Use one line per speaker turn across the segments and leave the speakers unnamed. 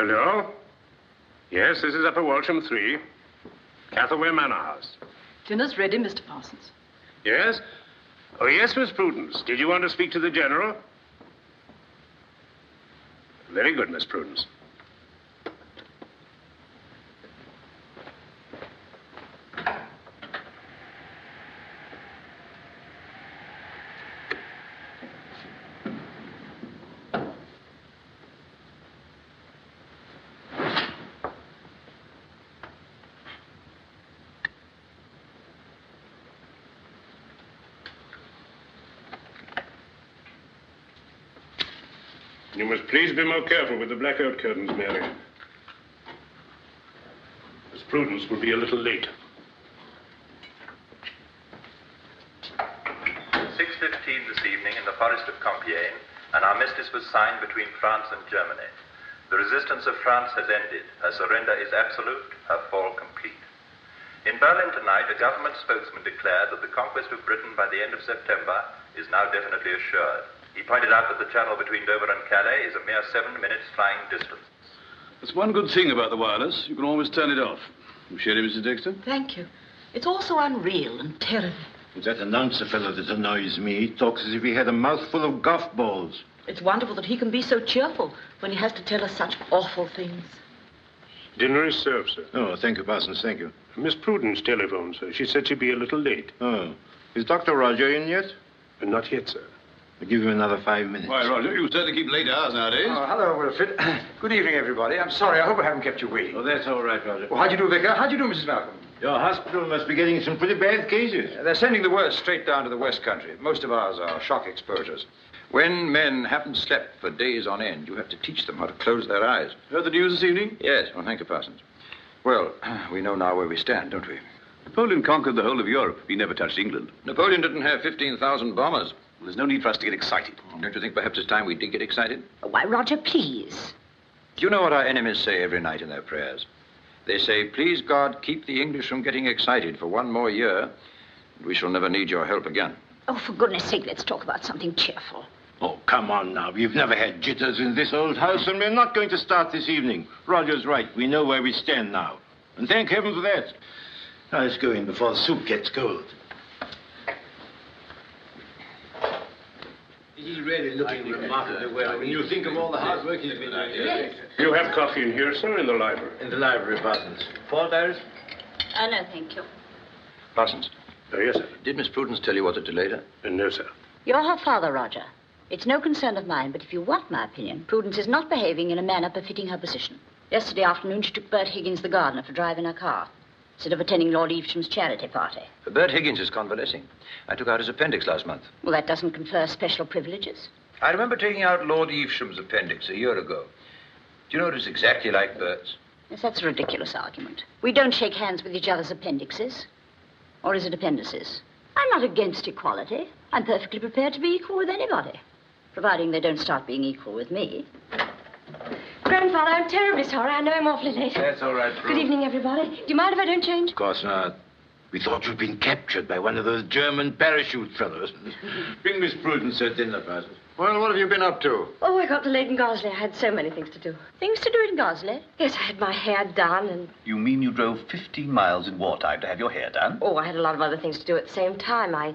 Hello? Yes, this is Upper Walsham 3. Cathaway Manor House.
Dinner's ready, Mr. Parsons.
Yes? Oh, yes, Miss Prudence. Did you want to speak to the General? Very good, Miss Prudence. You must please be more careful with the blackout curtains, Mary. Miss Prudence will be a little late.
6:15 this evening in the forest of Compiègne, an armistice was signed between France and Germany. The resistance of France has ended. Her surrender is absolute, her fall complete. In Berlin tonight, a government spokesman declared that the conquest of Britain by the end of September is now definitely assured. He pointed out that the channel between Dover and Calais is a mere 7 minutes flying distance.
There's one good thing about the wireless. You can always turn it off. You share it, Mrs. Dexter?
Thank you. It's all so unreal and terrible.
It's that announcer fellow that annoys me. He talks as if he had a mouthful of golf balls.
It's wonderful that he can be so cheerful when he has to tell us such awful things.
Dinner is served, sir.
Oh, thank you, Parsons, thank you.
Miss Prudence telephoned, sir. She said she'd be a little late.
Oh. Is Dr. Roger in yet?
Not yet, sir.
I'll give you another 5 minutes.
Why, Roger, you certainly keep late hours nowadays.
Oh, hello, Wilfred. Good evening, everybody. I'm sorry. I hope I haven't kept you waiting.
Oh, that's all right, Roger.
Well, how'd you do, Vicar? How'd you do, Mrs. Malcolm?
Your hospital must be getting some pretty bad cases.
They're sending the worst straight down to the West Country. Most of ours are shock exposures. When men haven't slept for days on end, you have to teach them how to close their eyes.
Heard the news this evening?
Yes. Well, thank you, Parsons. Well, we know now where we stand, don't we?
Napoleon conquered the whole of Europe. He never touched England.
Napoleon didn't have 15,000 bombers.
Well, there's no need for us to get excited.
Don't you think perhaps it's time we did get excited?
Why, Roger, please.
Do you know what our enemies say every night in their prayers? They say, please, God, keep the English from getting excited for one more year, and we shall never need your help again.
Oh, for goodness sake, let's talk about something cheerful.
Oh, come on now. We've never had jitters in this old house, and we're not going to start this evening. Roger's right. We know where we stand now. And thank heaven for that. Now, let's go in before the soup gets cold. He's really looking remarkably well. When you think of all the hard work he's been doing.
Yes.
You have coffee in here, sir, or in the library?
In the library, Parsons. Paul, Iris?
No, thank you.
Parsons,
Yes, sir.
did Miss Prudence tell you what that delayed her?
No, sir.
You're her father, Roger. It's no concern of mine, but if you want my opinion, Prudence is not behaving in a manner befitting her position. Yesterday afternoon, she took Bert Higgins, the gardener, for a drive in her car, instead of attending Lord Evesham's charity party.
Bert Higgins is convalescing. I took out his appendix last month.
Well, that doesn't confer special privileges.
I remember taking out Lord Evesham's appendix a year ago. Do you know it was exactly like Bert's?
Yes, that's a ridiculous argument. We don't shake hands with each other's appendixes. Or is it appendices? I'm not against equality. I'm perfectly prepared to be equal with anybody, providing they don't start being equal with me.
Grandfather, I'm terribly sorry. I know I'm awfully late.
That's all right, Prue.
Good evening, everybody. Do you mind if I don't change?
Of course not. We thought you'd been captured by one of those German parachute fellows. Bring Miss Prudence her dinner, Parsons.
Well, what have you been up to?
Oh, I got delayed in Gosley. I had so many things to do.
Things to do in Gosley?
Yes, I had my hair done and...
You mean you drove 15 miles in wartime to have your hair done?
Oh, I had a lot of other things to do at the same time. I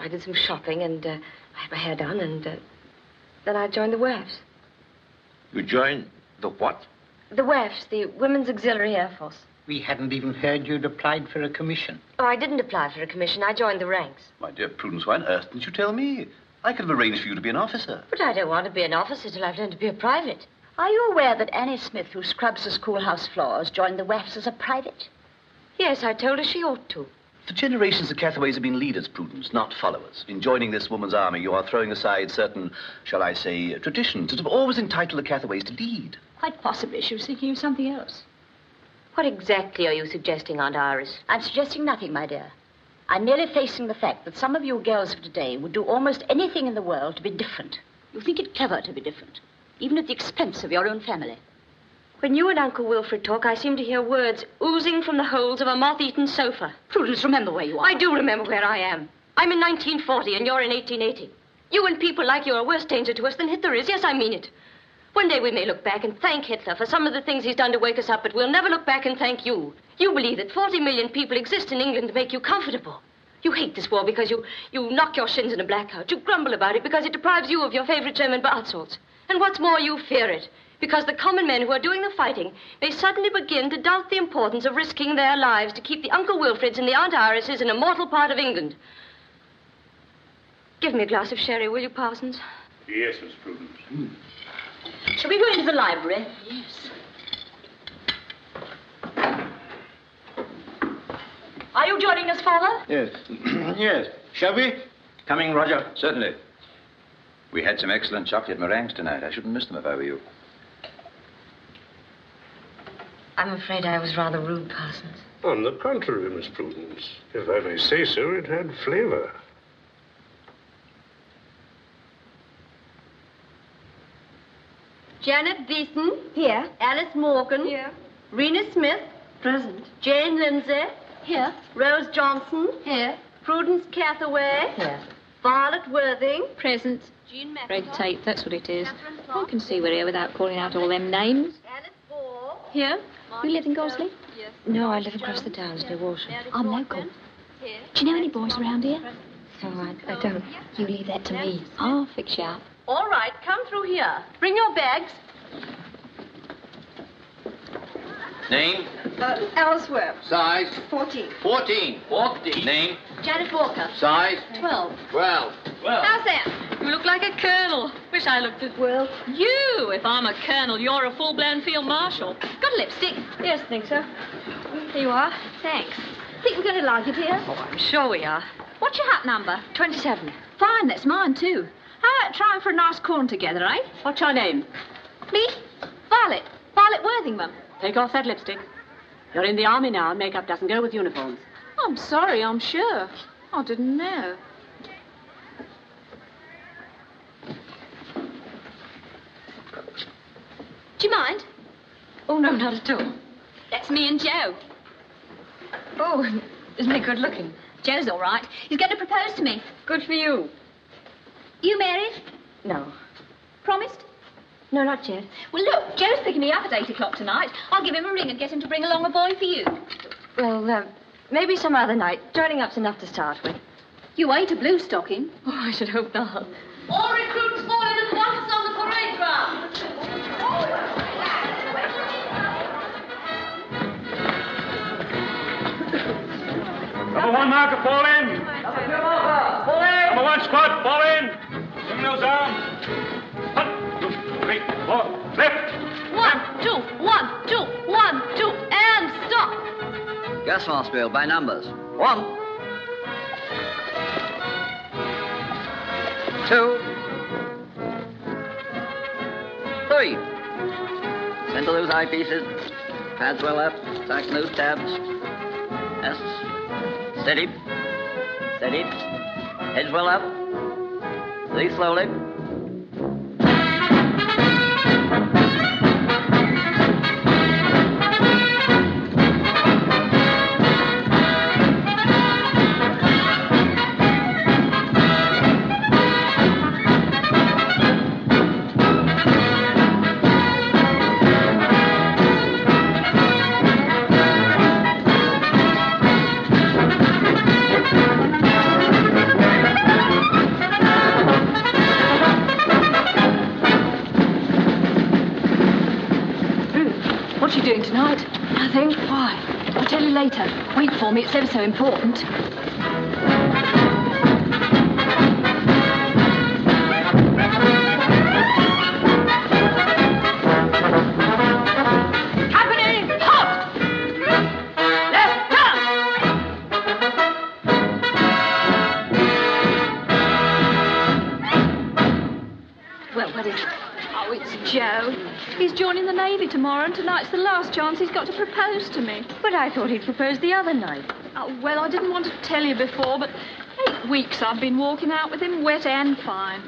did some shopping and I had my hair done and then I joined the WAAFs.
You joined the what?
The WAAFs, the Women's Auxiliary Air Force.
We hadn't even heard you'd applied for a commission.
Oh, I didn't apply for a commission. I joined the ranks.
My dear Prudence, why on earth didn't you tell me? I could have arranged for you to be an officer.
But I don't want to be an officer till I've learned to be a private.
Are you aware that Annie Smith, who scrubs the schoolhouse floors, joined the WAAFs as a private?
Yes, I told her she ought to.
For generations, the Cathaways have been leaders, Prudence, not followers. In joining this woman's army, you are throwing aside certain, shall I say, traditions that have always entitled the Cathaways to lead.
Quite possibly she was thinking of something else.
What exactly are you suggesting, Aunt Iris?
I'm suggesting nothing, my dear. I'm merely facing the fact that some of you girls of today would do almost anything in the world to be different. You think it clever to be different, even at the expense of your own family.
When you and Uncle Wilfred talk, I seem to hear words oozing from the holes of a moth-eaten sofa.
Prudence, remember where you are.
I do remember where I am. I'm in 1940 and you're in 1880. You and people like you are worse danger to us than Hitler is. Yes, I mean it. One day we may look back and thank Hitler for some of the things he's done to wake us up, but we'll never look back and thank you. You believe that 40 million people exist in England to make you comfortable. You hate this war because you knock your shins in a blackout. You grumble about it because it deprives you of your favorite German bath salts. And what's more, you fear it because the common men who are doing the fighting may suddenly begin to doubt the importance of risking their lives to keep the Uncle Wilfreds and the Aunt Irises in a mortal part of England. Give me a glass of sherry, will you, Parsons?
Yes, Miss Prudence.
Shall we go into the library? Yes. Are you joining us, Father?
Yes. Yes. Shall we? Coming, Roger.
Certainly. We had some excellent chocolate meringues tonight. I shouldn't miss them if I were you.
I'm afraid I was rather rude, Parsons.
On the contrary, Miss Prudence. If I may say so, it had flavor.
Janet Beeson.
Here.
Alice Morgan.
Here.
Rena Smith.
Present.
Jane Lindsay.
Here.
Rose Johnson.
Here.
Prudence Cathaway.
Here.
Violet Worthing.
Present.
Jean
Red
McIntosh.
tape, that's what it is.
Catherine
I
Clark.
can see we're here without calling out all them names.
Alice Ball.
Here? You live in Gosley?
Yes.
No, I live across the downs near Walsham.
Mary
I'm
Corcoran.
local.
Here.
Do you know any boys around here?
No, I don't.
You leave that to me. I'll fix you up.
All right, come through here. Bring your bags.
Name?
Alice Webb.
Size?
14.
14. 14. Name?
Janet Walker.
Size?
12.
12.
How's that?
You look like a colonel. Wish I looked as
Well,
you. If I'm a colonel, you're a full-blown field marshal.
got a lipstick?
Yes, I think so.
Here you are.
Thanks. Think we're going to like it here?
Oh, I'm sure we are.
What's your hat number?
27.
Fine, that's mine too. How about trying for a nice corn together, eh?
What's your name?
Me? Violet. Violet Worthington.
Take off that lipstick. You're in the army now, and makeup doesn't go with uniforms.
I'm sorry, I'm sure. I didn't know. Do you mind?
Oh, no, not at all.
That's me and Joe.
Oh, isn't he good looking?
Joe's all right. He's going to propose to me.
Good for you.
You married?
No.
Promised?
No, not yet.
Well, look, Joe's picking me up at 8 o'clock tonight. I'll give him a ring and get him to bring along a boy for you.
Well, maybe some other night. Joining up's enough to start with.
You ain't a blue stocking.
Oh, I should hope not.
All recruits fall in at once on the parade ground.
Number one marker, fall in. Number one squad, fall in. Swing those arms. 1, 2, 3, 4. Left.
1, 2, 1, 2, 1, 2, and stop.
Gas mask drill by numbers. 1, 2, 3. Center those eyepieces. Pads well up. Tighten those tabs. Yes. Steady. Steady. Heads well up. Release slowly.
What are you doing tonight? Nothing. Why? I'll tell you later. Wait for me. It's ever so important. Happening! Hot! Left turn! Well, what is it? Oh, it's Joe. He's joining the Navy tomorrow, and tonight's the last chance he's got to propose to me.
But I thought he'd proposed the other night.
Oh, well, I didn't want to tell you before, but 8 weeks I've been walking out with him, wet and fine.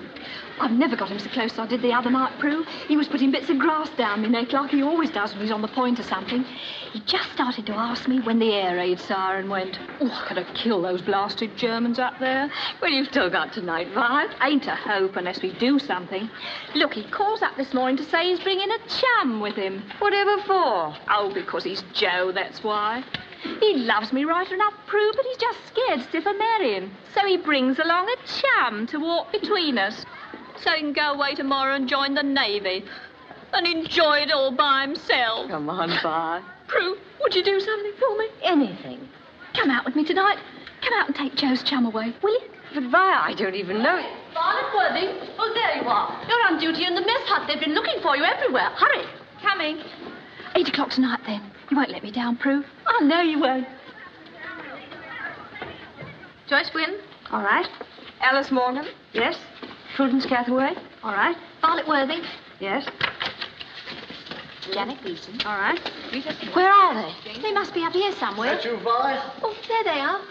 I've never got him so close as I did the other night, Prue. He was putting bits of grass down my neck like he always does when he's on the point or something. He just started to ask me when the air raid siren went. Oh, I could have killed those blasted Germans up there.
Well, you've still got tonight, Vi.
Ain't a hope unless we do something. Look, he calls up this morning to say he's bringing a chum with him.
Whatever for?
Oh, because he's Joe, that's why. He loves me right enough, Prue, but he's just scared stiff of marrying. So he brings along a chum to walk between us. So he can go away tomorrow and join the Navy. And enjoy it all by himself.
Come on, Vi.
Prue, would you do something for me?
Anything.
Come out with me tonight. Come out and take Joe's chum away, will you?
But, Vi, I don't even know.
Violet Worthing? Oh, there you are. You're on duty in the mess hut. They've been looking for you everywhere. Hurry.
Coming. 8 o'clock tonight, then. You won't let me down, Prue. Oh, no, you won't.
Joyce Wynne?
All right. Alice Morgan? Yes. Prudence Cathaway? All right.
Violet Worthing?
Yes.
Janet Beeson.
All right.
Where are they? They must be up here somewhere.
Is that you, Vi?
Oh, there they are.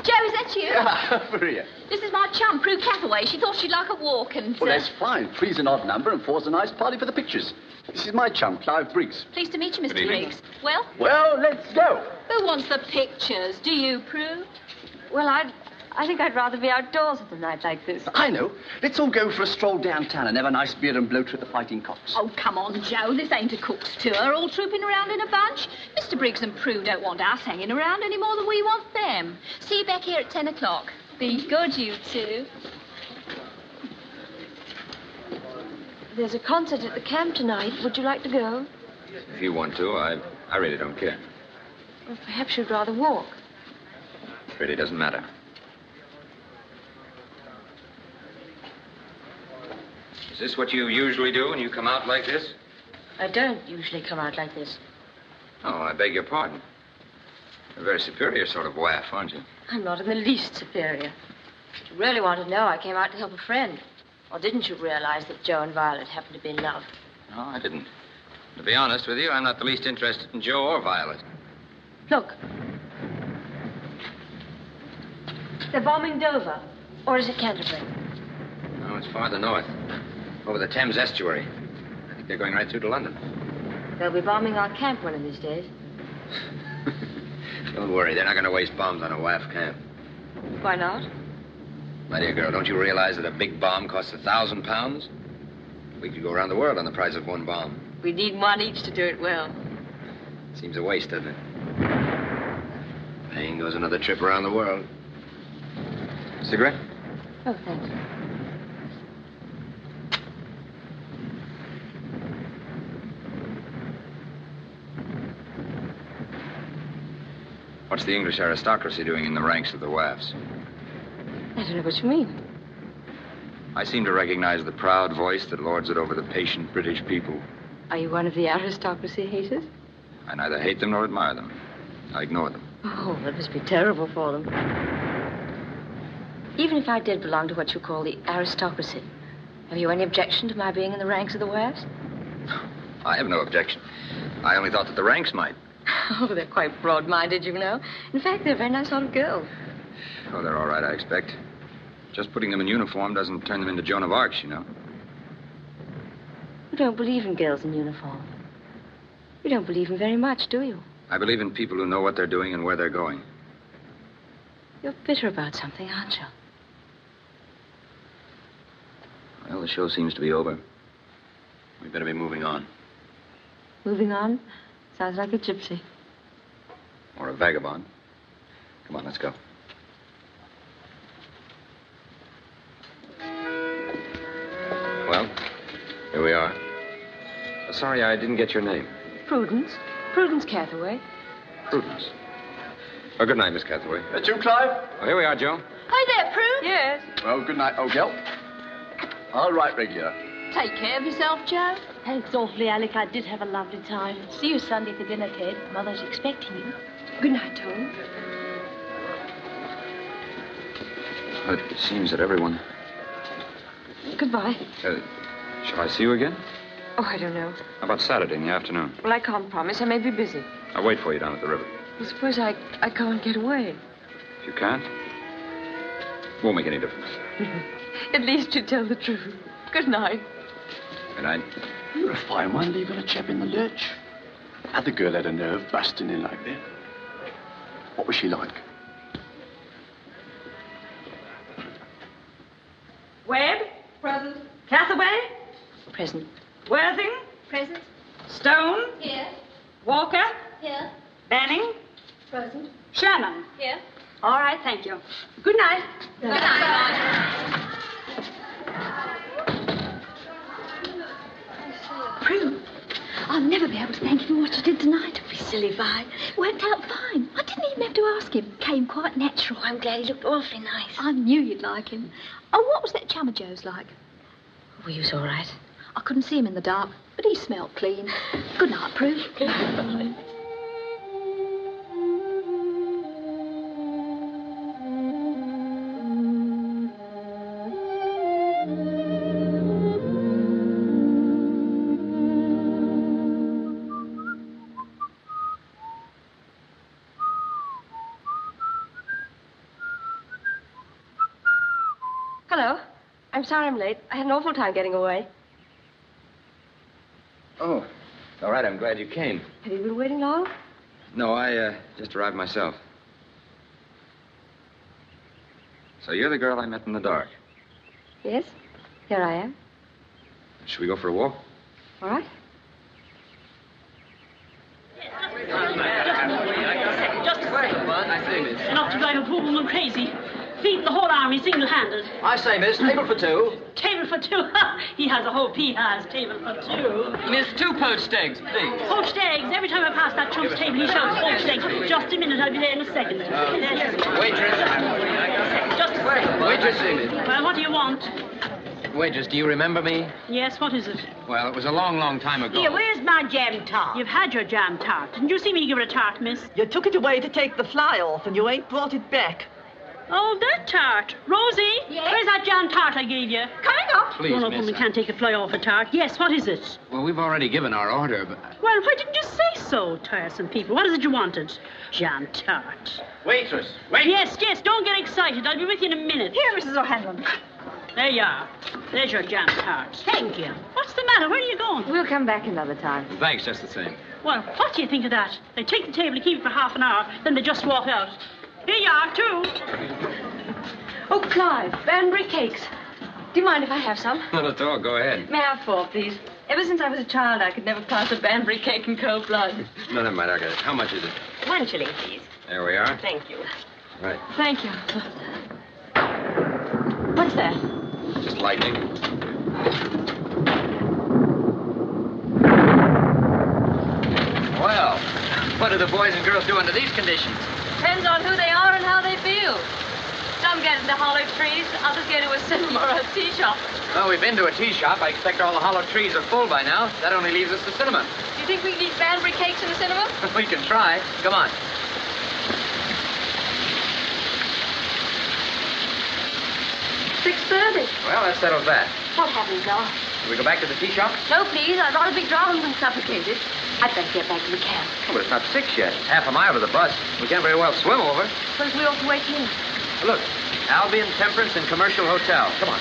Joe, is that you?
Yeah, Maria.
This is my chum, Prue Cathaway. She thought she'd like a walk and...
Well, that's fine. 3's an odd number and 4's a nice party for the pictures. This is my chum, Clive Briggs.
Pleased to meet you, Mr. Briggs. Well?
Well, let's go.
Who wants the pictures? Do you, Prue?
Well, I think I'd rather be outdoors at a night like this.
I know. Let's all go for a stroll downtown and have a nice beer and bloater at the Fighting Cocks.
Oh, come on, Joe. This ain't a cook's tour, all trooping around in a bunch. Mr. Briggs and Prue don't want us hanging around any more than we want them. See you back here at 10 o'clock. Be good, you two.
There's a concert at the camp tonight. Would you like to go?
If you want to, I really don't care.
Well, perhaps you'd rather walk.
It really doesn't matter. Is this what you usually do when you come out like this?
I don't usually come out like this.
Oh, I beg your pardon. You're a very superior sort of WAAF, aren't you?
I'm not in the least superior. If you really want to know, I came out to help a friend. Or didn't you realize that Joe and Violet happened to be in love?
No, I didn't. To be honest with you, I'm not the least interested in Joe or Violet.
Look. They're bombing Dover. Or is it Canterbury?
No, it's farther north. Over the Thames estuary. I think they're going right through to London.
They'll be bombing our camp one of these days.
Don't worry, they're not going to waste bombs on a WAAF camp.
Why not?
My dear girl, don't you realize that a big bomb costs £1,000? We could go around the world on the price of one bomb.
We need one each to do it well.
Seems a waste, doesn't it? Paying goes another trip around the world. Cigarette?
Oh, thanks.
What's the English aristocracy doing in the ranks of the WAAFs?
I don't know what you mean.
I seem to recognize the proud voice that lords it over the patient British people.
Are you one of the aristocracy haters?
I neither hate them nor admire them. I ignore them.
Oh, that must be terrible for them. Even if I did belong to what you call the aristocracy, have you any objection to my being in the ranks of the WAAFs?
I have no objection. I only thought that the ranks might.
Oh, they're quite broad-minded, you know. In fact, they're a very nice sort of girls.
Oh, they're all right, I expect. Just putting them in uniform doesn't turn them into Joan of Arc, you know.
You don't believe in girls in uniform. You don't believe in very much, do you?
I believe in people who know what they're doing and where they're going.
You're bitter about something, aren't you?
Well, the show seems to be over. We better be moving on.
Moving on? Sounds like a gypsy.
Or a vagabond. Come on, let's go. Well, here we are. Sorry, I didn't get your name.
Prudence. Prudence Cathaway.
Prudence. Oh, good night, Miss Cathaway.
That you, Clive?
Oh, here we are, Joe.
Hi there, Prue.
Yes.
Well, good night, old girl. I'll write regular.
Take care of yourself, Joe.
Thanks awfully, Alec. I did have a lovely time.
See you Sunday for dinner, Ted. Mother's expecting you.
Good night, Tom.
Well, it seems that everyone...
Goodbye.
Shall I see you again?
Oh, I don't know.
How about Saturday in the afternoon?
Well, I can't promise. I may be busy.
I'll wait for you down at the river.
Well, suppose I can't get away.
If you can't, won't make any difference.
At least you tell the truth. Good night.
Good night.
You're a fine one, leaving a chap in the lurch. Had the girl had a nerve busting in like that? What was she like?
Webb?
Present.
Cathaway?
Present.
Worthing?
Present.
Stone?
Here.
Walker?
Here.
Banning?
Present.
Sherman?
Here.
All right, thank you. Good night.
Good night.
Prue, I'll never be able to thank you for what you did tonight. Don't be silly, Vi. Worked out fine. I didn't even have to ask him. Came quite natural.
I'm glad he looked awfully nice.
I knew you'd like him. Oh, what was that chum of Joe's like?
Oh, he was all right.
I couldn't see him in the dark, but he smelled clean. Good night, Prue.
Good night. Hello. I'm sorry I'm late. I had an awful time getting away.
Oh, all right. I'm glad you came.
Have you been waiting long?
No, I just arrived myself. So you're the girl I met in the dark.
Yes. Here I am.
Should we go for a walk?
All right.
Just a second. Enough to drive a poor woman crazy. Feed the whole army single-handed.
I say, miss, table for two.
Table for two. He has a whole pea has table for two.
Miss, 2 poached eggs, please.
Poached eggs. Every time I pass that chump's table, he shouts poached eggs. Just a minute, I'll be there in a second.
Waitress.
Just a second.
Waitress, miss.
Well, what do you want?
Waitress, do you remember me?
Yes, what is it?
Well, it was a long, long time ago.
Here, where's my jam tart? You've had your jam tart. Didn't you see me give it a tart, miss?
You took it away to take the fly off, and you ain't brought it back.
Oh, that tart. Rosie?
Yes?
Where's that jam tart I gave you?
Coming up.
Please,
Grown-up
miss.
woman can't take a fly off a tart. Yes, what is it?
Well, we've already given our order, but...
Well, why didn't you say so, tiresome people? What is it you wanted? Jam tart.
Waitress, wait!
Yes, don't get excited. I'll be with you in a minute.
Here, Mrs. O'Hanlon.
There you are. There's your jam tart. Thank you. What's the matter? Where are you going?
We'll come back another time.
Thanks, just the same.
Well, what do you think of that? They take the table and keep it for half an hour, then they just walk out. Here you are, too.
Oh, Clive, Banbury cakes. Do you mind if I have some?
Not at all. Go ahead.
May I have 4, please? Ever since I was a child, I could never pass a Banbury cake in cold blood.
No, never mind. Okay. How much is it?
1 shilling, please.
There we are.
Thank you.
Right.
Thank you. What's that?
Just lightning.
Well, what do the boys and girls do under these conditions?
Depends on who they are and how they feel. Some get into hollow trees, others get into a cinema or a tea shop.
Well, we've been to a tea shop. I expect all the hollow trees are full by now. That only leaves us the cinema.
Do you think we can eat Banbury cakes in the cinema?
We can try. Come on.
$6.30.
Well, that settles that.
What happens now?
Shall we go back to the tea shop?
No, please. I'd rather be drowned than suffocated. I'd better get back to the camp.
Oh, but it's not 6 yet. It's half a mile to the bus. We can't very well swim over.
Suppose we ought to wait here.
Look, Albion Temperance and Commercial Hotel. Come on.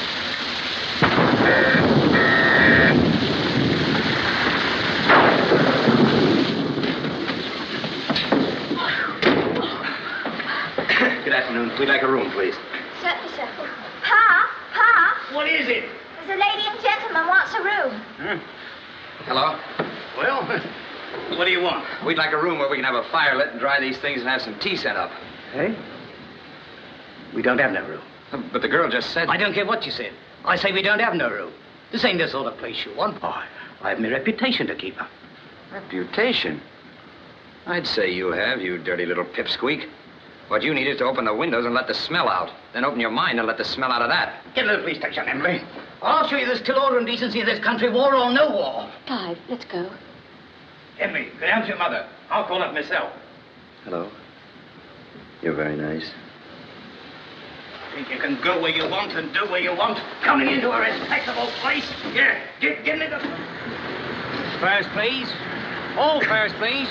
Good afternoon. We'd like a room, please.
Certainly, sir. Pa!
What is it?
There's a lady and gentleman wants a room.
Hello?
Well, what do you want?
We'd like a room where we can have a fire lit and dry these things and have some tea set up.
Hey? We don't have no room.
But the girl just said...
I don't care what you said. I say we don't have no room. This ain't the sort of place you want. I have my reputation to keep up.
Reputation? I'd say you have, you dirty little pipsqueak. What you need is to open the windows and let the smell out. Then open your mind and let the smell out of that.
Get to the police station, Emily. I'll show you there's still order and decency in this country, war or no war.
Clive, let's go.
Emily, go down to your mother. I'll call up myself.
Hello. You're very nice.
Think you can go where you want and do where you want, coming into a respectable place? Here, get in the...
First, please. All first, please.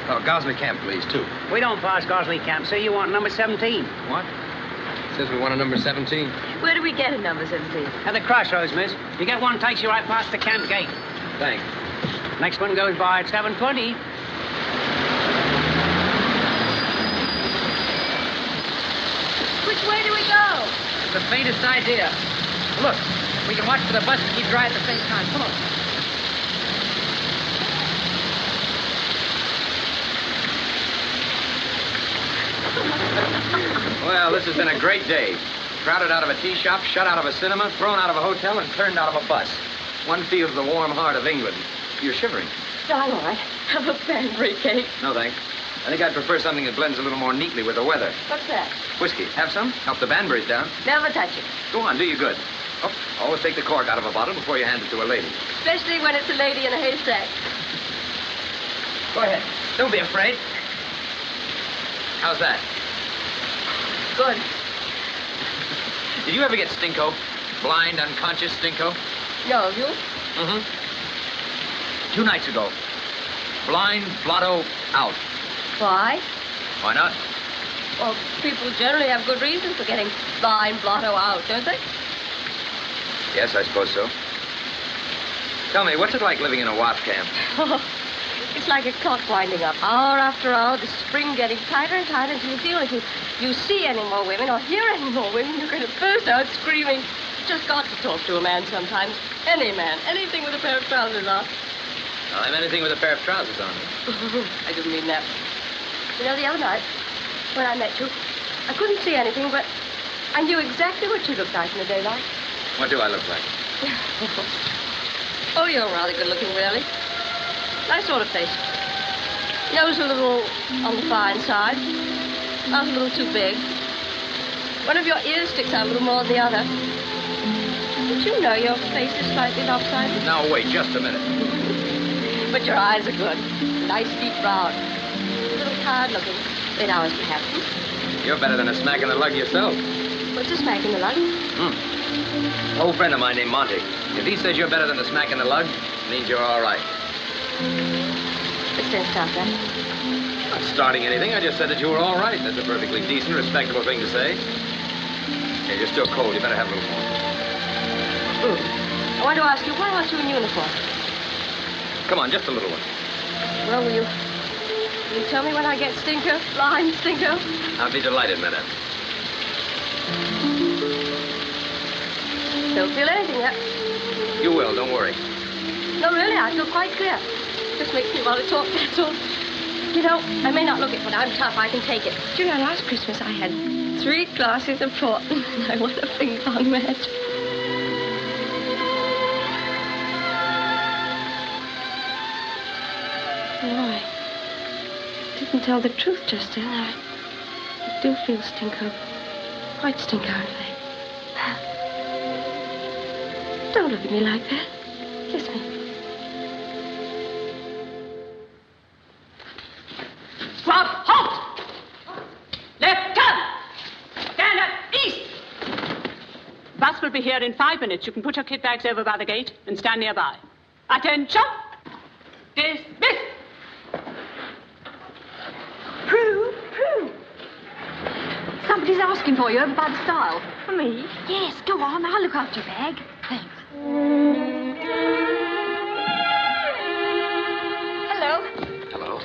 Oh, Gosley Camp, please, too.
We don't pass Gosley Camp, sir. You want number 17.
What?
Says we want a number 17.
Where do we get a number 17?
At the crossroads, miss. You get one takes you right past the camp gate.
Thanks.
Next one goes by at 7:20.
Which way do we go?
The faintest idea. Look, we can watch for the bus and keep dry at the same time. Come on. Well, this has been a great day. Crowded out of a tea shop, shut out of a cinema, thrown out of a hotel, and turned out of a bus. One feels the warm heart of England. You're shivering.
No, I'm all right. Have a Banbury cake.
No, thanks. I think I'd prefer something that blends a little more neatly with the weather.
What's that?
Whiskey. Have some? Help the Banburys down.
Never touch it.
Go on, do you good. Oh, always take the cork out of a bottle before you hand it to a lady.
Especially when it's a lady in a haystack.
Go ahead. Don't be afraid. How's that?
Good.
Did you ever get stinko? Blind, unconscious stinko?
No, you?
Mm-hmm. 2 nights ago. Blind, blotto, out.
Why?
Why not?
Well, people generally have good reasons for getting blind, blotto out, don't they?
Yes, I suppose so. Tell me, what's it like living in a WAAF camp?
It's like a clock winding up, hour after hour, the spring getting tighter and tighter until you feel if you see any more women or hear any more women, you're going to burst out screaming. You've just got to talk to a man sometimes. Any man. Anything with a pair of trousers on.
Well, I'm anything with a pair of trousers on.
I didn't mean that. You know, the other night, when I met you, I couldn't see anything, but I knew exactly what you looked like in the daylight.
What do I look like?
Oh, you're rather good looking, really. Nice sort of face. Nose a little on the fine side. Mouth a little too big. One of your ears sticks out a little more than the other. Did you know your face is slightly lopsided?
Now, wait just a minute.
But your eyes are good. Nice deep brown. A little tired looking. 8 hours perhaps.
You're better than a smack in the lug yourself.
What's a smack in the lug?
An old friend of mine named Monty. If he says you're better than a smack in the lug, it means you're all right.
Let's start that.
Not starting anything. I just said that you were all right. That's a perfectly decent, respectable thing to say. Hey, you're still cold. You better have a little more.
I want to ask you, why aren't you in uniform?
Come on, just a little one.
Well, will you tell me when I get stinker? Blind stinker?
I'll be delighted, madam.
Don't feel anything yet.
You will, don't worry.
No, really, I feel quite clear. Just makes me want to talk, that's all. You know, I may not look it, but I'm tough. I can take it. Do you know, last Christmas I had 3 glasses of port, and I won a ping-pong match. No, I didn't tell the truth just then. I do feel stinko. Quite stinko, in fact. Don't look at me like that. Kiss me.
Stop! Halt! Left turn! Stand up! East!
Bus will be here in 5 minutes. You can put your kit bags over by the gate and stand nearby. Attention! Dismiss!
Prue! Somebody's asking for you over by the stile.
For me?
Yes, go on. I'll look after your bag. Thanks. Hello.
Hello.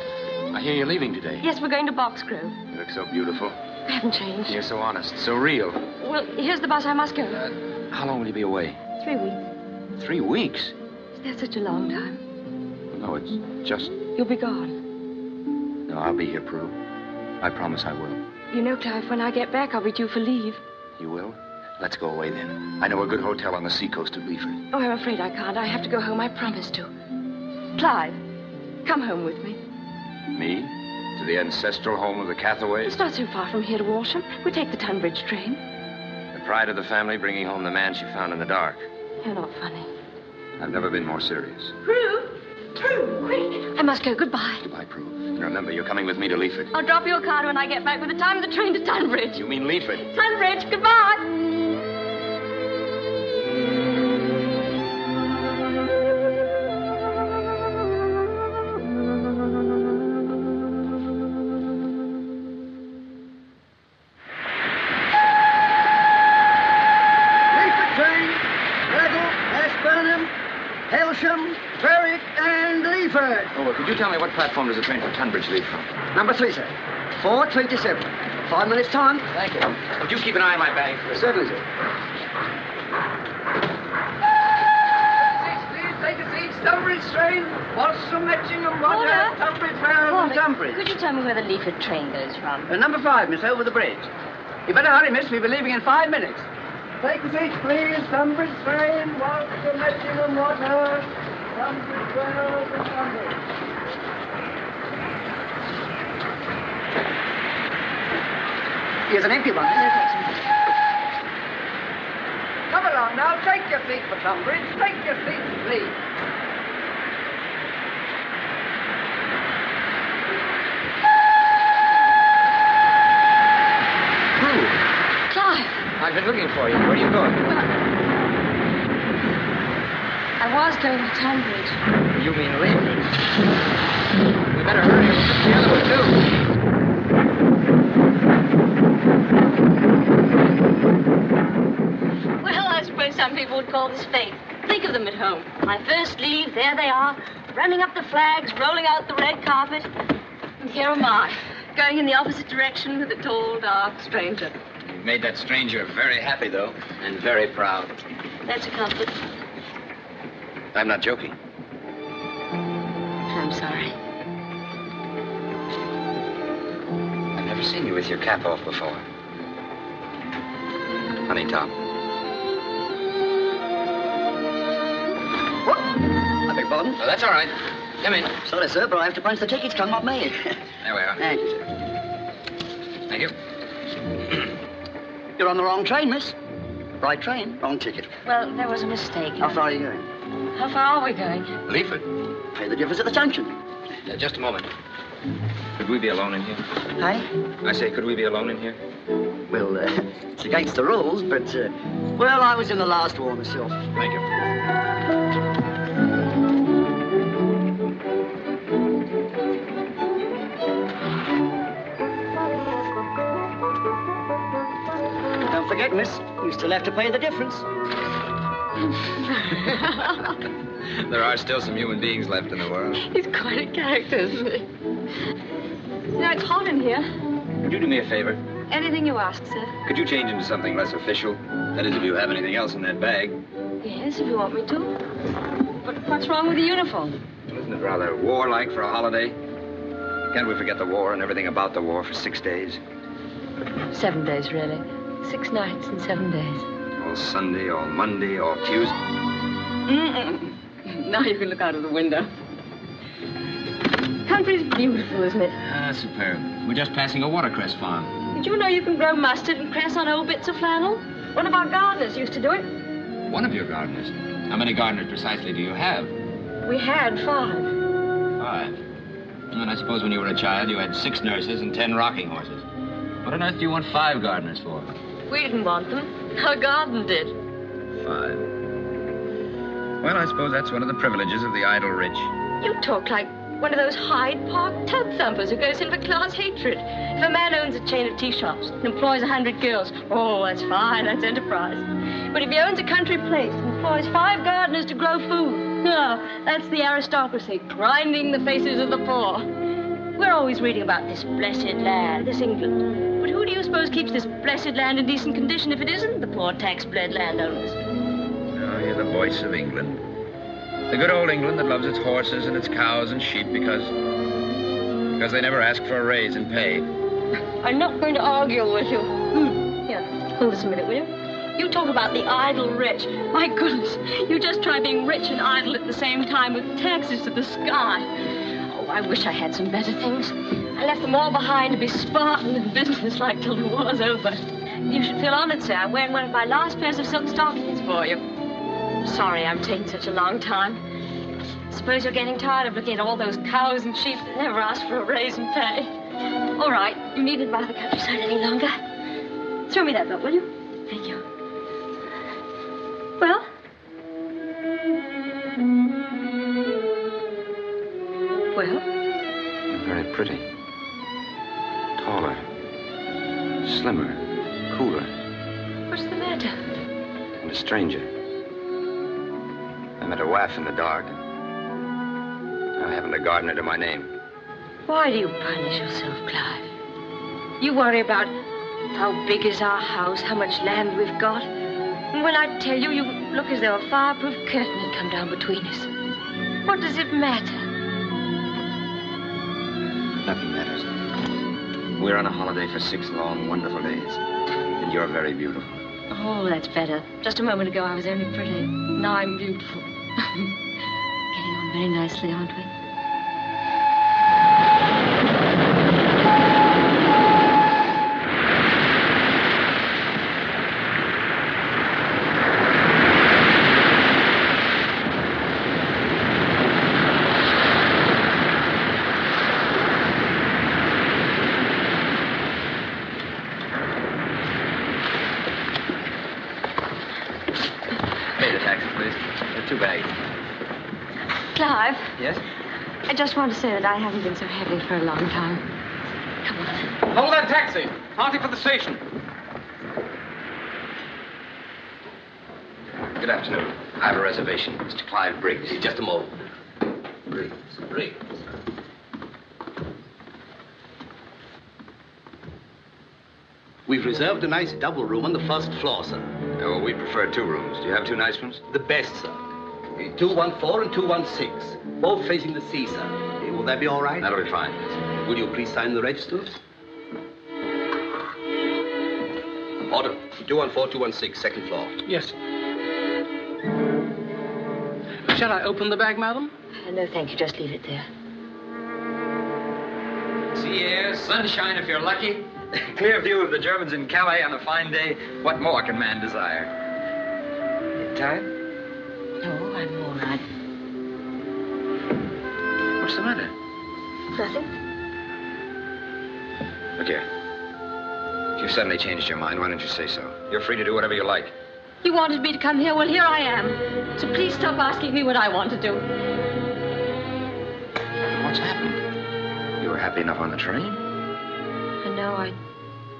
I hear you're leaving today.
Yes, we're going to Boxgrove.
You look so beautiful.
I haven't changed.
You're so honest, so real.
Well, here's the bus. I must go.
How long will you be away?
3 weeks.
3 weeks?
Is that such a long time?
No, it's just...
You'll be gone.
No, I'll be here, Prue. I promise I will.
You know, Clive, when I get back, I'll be due for leave.
You will? Let's go away then. I know a good hotel on the seacoast of Leaford.
Oh, I'm afraid I can't. I have to go home. I promised to. Clive, come home with me.
Me? To the ancestral home of the Cathaways?
It's not so far from here to Walsham. We take the Tunbridge train.
The pride of the family bringing home the man she found in the dark.
You're not funny.
I've never been more serious.
Prue! Quick! I must go. Goodbye.
Goodbye, Prue. And remember, you're coming with me to Leaford.
I'll drop you a card when I get back with the time of the train to Tunbridge.
You mean Leaford?
Tunbridge, goodbye!
tell me what platform does the train for Tunbridge leave from?
Number 3, sir. 4:27. 5 minutes time.
Thank you. Would you keep an eye on my bag?
Certainly, sir.
Please take a seat. Tunbridge train. What's from Etchingham Water? Tunbridge Wells and Tunbridge.
Could you tell me where the Leaford train goes from?
Number 5, miss, over the bridge. You better hurry, miss. We'll be leaving in 5 minutes. Take a seat, please. Tunbridge train. What's from Etchingham Water? Tunbridge Wells and Tunbridge.
Here's an empty one.
Come along now. Take your seat for Tunbridge. Take your seat, please.
Clive!
I've been looking for you. Where are you going?
I was going to Tunbridge.
You mean leaving? We better hurry. We'll get the other one, too.
Well, I suppose some people would call this fate. Think of them at home. My first leave, there they are, running up the flags, rolling out the red carpet. And here am I, going in the opposite direction with a tall, dark stranger.
You've made that stranger very happy, though, and very proud.
That's a comfort.
I'm not joking.
I'm sorry.
I've never seen you with your cap off before. Honey, Tom.
What? I beg pardon?
Oh, that's all right. Come in.
Sorry, sir, but I have to punch the tickets. Come not me.
There we are.
Thank you, sir.
Thank you.
You're on the wrong train, miss. Right train, wrong ticket.
Well, there was a mistake.
How far are you going?
How far are we going?
Leaford.
Pay the difference at the junction.
Just a moment. Could we be alone in here?
Hey?
I say, could we be alone in here?
Well, it's against the rules, but, well, I was in the last war myself.
Thank you.
Don't forget, miss, you still have to pay the difference.
There are still some human beings left in the world.
He's quite a character, isn't he? You know, it's hot in here.
Could you do me a favor?
Anything you ask, sir.
Could you change into something less official? That is, if you have anything else in that bag.
Yes, if you want me to. But what's wrong with the uniform?
Well, isn't it rather warlike for a holiday? Can't we forget the war and everything about the war for 6 days?
7 days, really. 6 nights and 7 days.
All Sunday, all Monday, all Tuesday.
Now you can look out of the window. Country's beautiful, isn't it?
Ah, superb. We're just passing a watercress farm.
Did you know you can grow mustard and cress on old bits of flannel? One of our gardeners used to do it.
One of your gardeners? How many gardeners precisely do you have?
We had 5.
5? And I suppose when you were a child, you had 6 nurses and 10 rocking horses. What on earth do you want 5 gardeners for?
We didn't want them. Our garden did.
5. Well, I suppose that's one of the privileges of the idle rich.
You talk like one of those Hyde Park tub thumpers who goes in for class hatred. If a man owns a chain of tea shops and employs 100 girls, oh, that's fine, that's enterprise. But if he owns a country place and employs 5 gardeners to grow food, oh, that's the aristocracy grinding the faces of the poor. We're always reading about this blessed land, this England. But who do you suppose keeps this blessed land in decent condition if it isn't the poor tax-bled landowners?
Oh, you're the voice of England. The good old England that loves its horses and its cows and sheep because they never ask for a raise in pay.
I'm not going to argue with you. Here, hold this a minute, will you? You talk about the idle rich. My goodness, you just try being rich and idle at the same time with taxes to the sky. Oh, I wish I had some better things. I left them all behind to be Spartan and businesslike till the war's over. You should feel honored, sir. I'm wearing one of my last pairs of silk stockings for you. Sorry I'm taking such a long time. Suppose you're getting tired of looking at all those cows and sheep that never ask for a raise in pay. All right, you needn't buy the countryside any longer. Throw me that book, will you? Thank you. Well? Well?
You're very pretty. Taller. Slimmer. Cooler.
What's the matter?
And a stranger. I met a WAAF in the dark. I I haven't a gardener to my name.
Why do you punish yourself, Clive? You worry about how big is our house, how much land we've got. And when I tell you, you look as though a fireproof curtain had come down between us. What does it matter?
Nothing matters. We're on a holiday for 6 long, wonderful days. And you're very beautiful.
Oh, that's better. Just a moment ago, I was only pretty. Now I'm beautiful. Getting on very nicely, aren't we? Clive.
Yes?
I just want to say that I haven't been so happy for a long time. Come on.
Hold that taxi. Party for the station. Good afternoon. I have a reservation. Mr. Clive Briggs.
Just a moment.
Briggs.
We've reserved a nice double room on the first floor, sir.
Oh, we prefer 2 rooms. Do you have 2 nice ones?
The best, sir. 214 and 216, both facing the sea, sir. Will that be all right?
That'll be fine.
Will you please sign the registers? Order. 214, 216, second floor.
Yes. Shall I open the bag, madam?
No, thank you. Just leave it there.
Sea air, sunshine if you're lucky. Clear view of the Germans in Calais on a fine day. What more can man desire? You tired?
No, I'm all right.
What's the matter?
Nothing.
Look here. If you've suddenly changed your mind, why don't you say so? You're free to do whatever you like.
You wanted me to come here. Well, here I am. So please stop asking me what I want to do.
What's happened? You were happy enough on the train?
I know.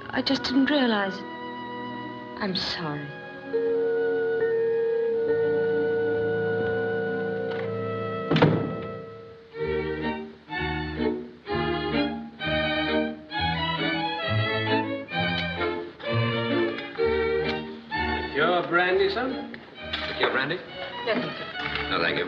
I just didn't realize it. I'm sorry.
Brandy, sir?
Took your brandy?
No, thank you.
No, thank you.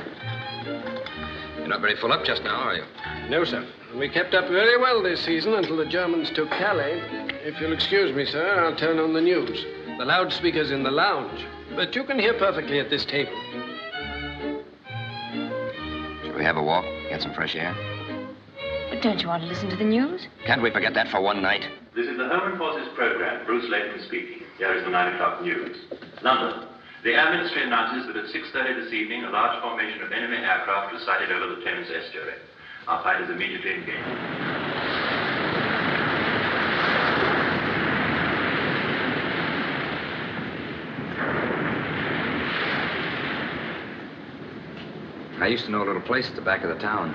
You're not very full up just now, are you?
No, sir. We kept up very well this season until the Germans took Calais. If you'll excuse me, sir, I'll turn on the news. The loudspeaker's in the lounge, but you can hear perfectly at this table.
Shall we have a walk? Get some fresh air?
But don't you want to listen to the news?
Can't we forget that for one night?
This is the Home and Forces program. Bruce Layton speaking. Here is the 9 o'clock news. London. The Air Ministry announces that at 6:30 this evening, a large formation of enemy aircraft was sighted over the Thames estuary. Our fighters immediately engaged.
I used to know a little place at the back of the town.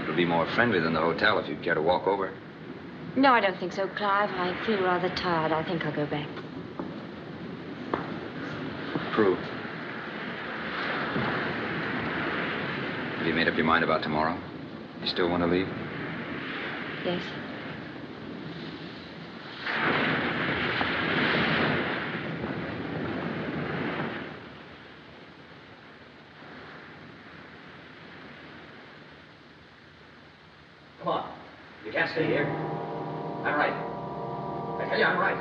It would be more friendly than the hotel if you'd care to walk over.
No, I don't think so, Clive. I feel rather tired. I think I'll go back.
Prue. Have you made up your mind about tomorrow? You still want to leave?
Yes.
Come on. You can't stay here. I'm right. I tell you, I'm right.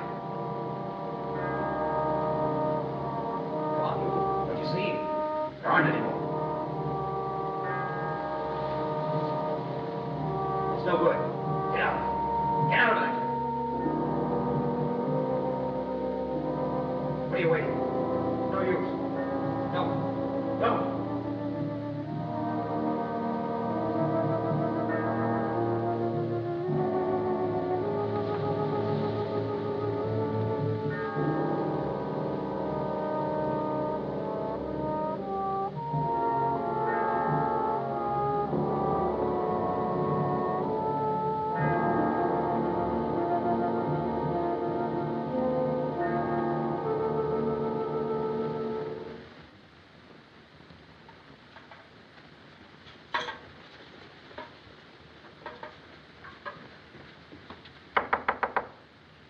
Come on, move. Don't you see? There aren't any more. It's no good. Get out. Get out of there. What are you waiting? No use. No. No.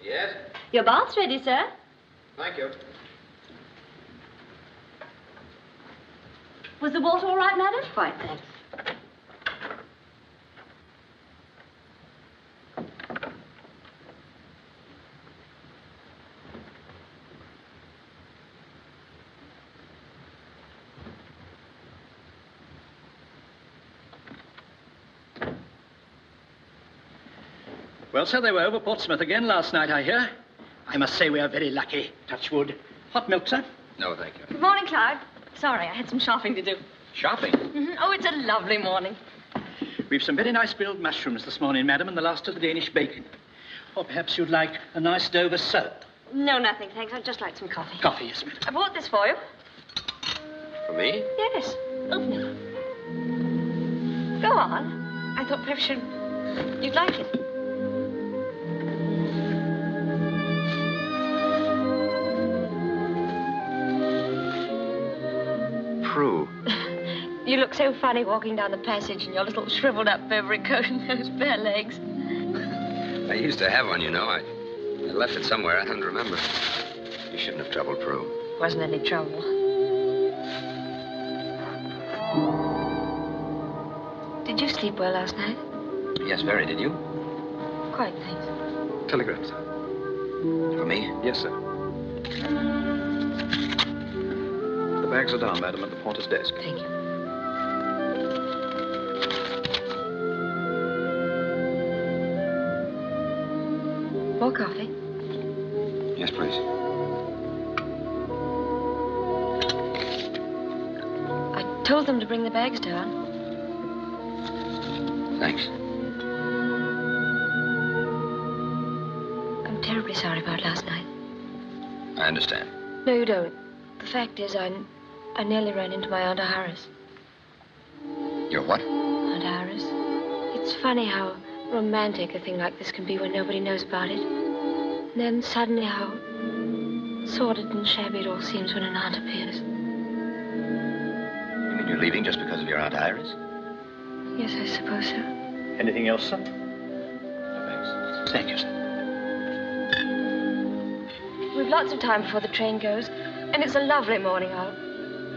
Yes?
Your bath's ready, sir.
Thank you.
Was the water all right, madam?
Quite, thanks.
Well, sir, they were over Portsmouth again last night, I hear. I must say we are very lucky. Touch wood. Hot milk, sir?
No, thank you.
Good morning, Clive. Sorry, I had some shopping to do.
Shopping?
Oh, it's a lovely morning.
We've some very nice grilled mushrooms this morning, madam, and the last of the Danish bacon. Or perhaps you'd like a nice Dover soap.
No, nothing, thanks. I'd just like some coffee.
Coffee, yes, madam.
I bought this for you.
For me?
Yes. Open it. Go on. I thought perhaps you'd like it.
Prue.
You look so funny walking down the passage in your little shriveled up Burberry coat and those bare legs.
I used to have one, you know. I left it somewhere. I don't remember. You shouldn't have troubled Prue.
Wasn't any trouble. Did you sleep well last night?
Yes, very. Did you?
Quite, thanks.
Telegram, sir. For me?
Yes, sir. The bags are down, madam, at the porter's desk.
Thank you. More coffee?
Yes, please.
I told them to bring the bags down.
Thanks.
I'm terribly sorry about last night.
I understand.
No, you don't. The fact is, I nearly ran into my Aunt Iris.
Your what?
Aunt Iris. It's funny how romantic a thing like this can be when nobody knows about it. And then suddenly how sordid and shabby it all seems when an aunt appears.
You mean you're leaving just because of your Aunt Iris?
Yes, I suppose so.
Anything else, sir?
No, thanks.
Thank you, sir.
We've lots of time before the train goes, and it's a lovely morning out.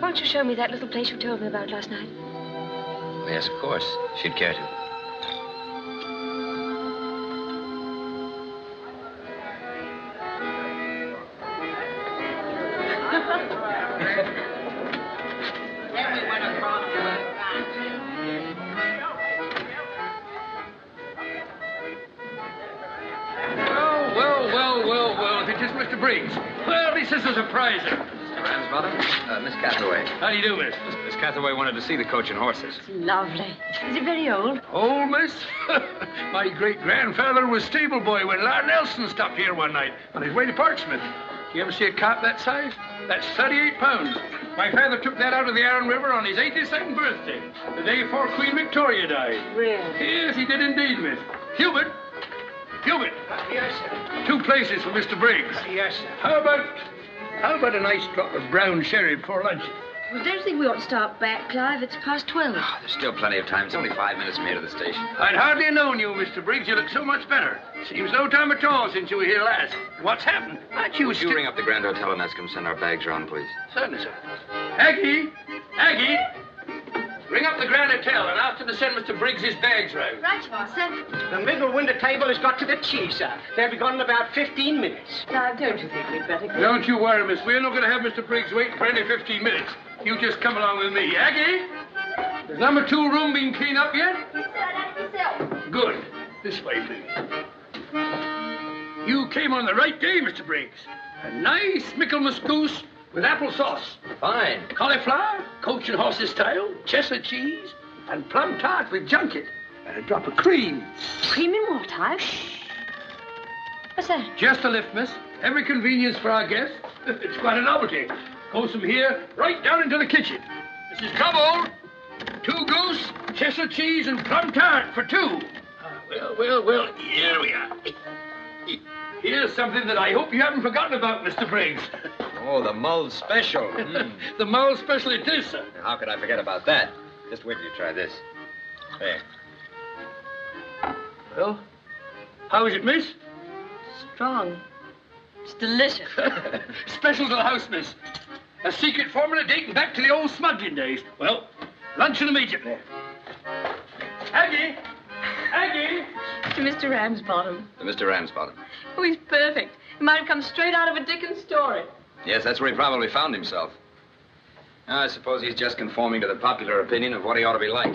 Won't you show me that little place you told me about last night?
Oh, yes, of course. If you'd care to.
Well, if it is Mr. Briggs. Well, this is a surpriser.
Mr. Ramsbottom, Miss Cathaway.
How do you do, miss?
Miss Cathaway wanted to see the coach and horses.
Lovely. Is it very old?
Old, miss? My great-grandfather was stable boy when Lord Nelson stopped here one night on his way to Portsmouth. You ever see a cart that size? That's 38 pounds. My father took that out of the Arun River on his 82nd birthday, the day before Queen Victoria died.
Really?
Yes, he did indeed, miss. Hubert.
Yes, sir.
2 places for Mr. Briggs.
Yes, sir.
How about a nice drop of brown sherry before lunch?
Well, don't you think we ought to start back, Clive? It's past 12.
Oh, there's still plenty of time. It's only 5 minutes from here to the station.
I'd hardly have known you, Mr. Briggs. You look so much better. Seems no time at all since you were here last. What's happened? Aren't you
Would you ring up the Grand Hotel and ask them to send our bags around, please?
Certainly, sir. Aggie! Ring up the Grand Hotel and ask them to send Mr. Briggs his bags round.
Right you are, sir.
The middle window table has got to the cheese, sir. They'll be gone in about 15 minutes.
Clive, don't you think we'd better go?
Don't you worry, miss. We're not going to have Mr. Briggs wait for any 15 minutes. You just come along with me. Aggie? Is number 2 room being cleaned up yet?
Yes, sir, that's yourself.
Good. This way, please. You came on the right day, Mr. Briggs. A nice Michaelmas goose with apple sauce.
Fine.
Cauliflower, coach and horses style, chestnut cheese, and plum tart with junket. And a drop of cream.
Cream in what, Clive? What's that?
Just a lift, miss. Every convenience for our guests. It's quite a novelty. Goes from here right down into the kitchen. Mrs. Cobble, 2 goose, chestnut cheese, and plum tart for 2. Well, here we are. Here's something that I hope you haven't forgotten about, Mr. Briggs.
Oh, the Mull Special.
The Mull Special it is, sir.
How could I forget about that? Just wait till you try this. There.
Well, how is it, miss?
It's
Strong. It's delicious.
Special to the house, miss. A secret formula dating back to the old smuggling days. Well, luncheon immediately. Aggie! Aggie!
To Mr. Ramsbottom.
To Mr. Ramsbottom.
Oh, he's perfect. He might have come straight out of a Dickens story.
Yes, that's where he probably found himself. I suppose he's just conforming to the popular opinion of what he ought to be like.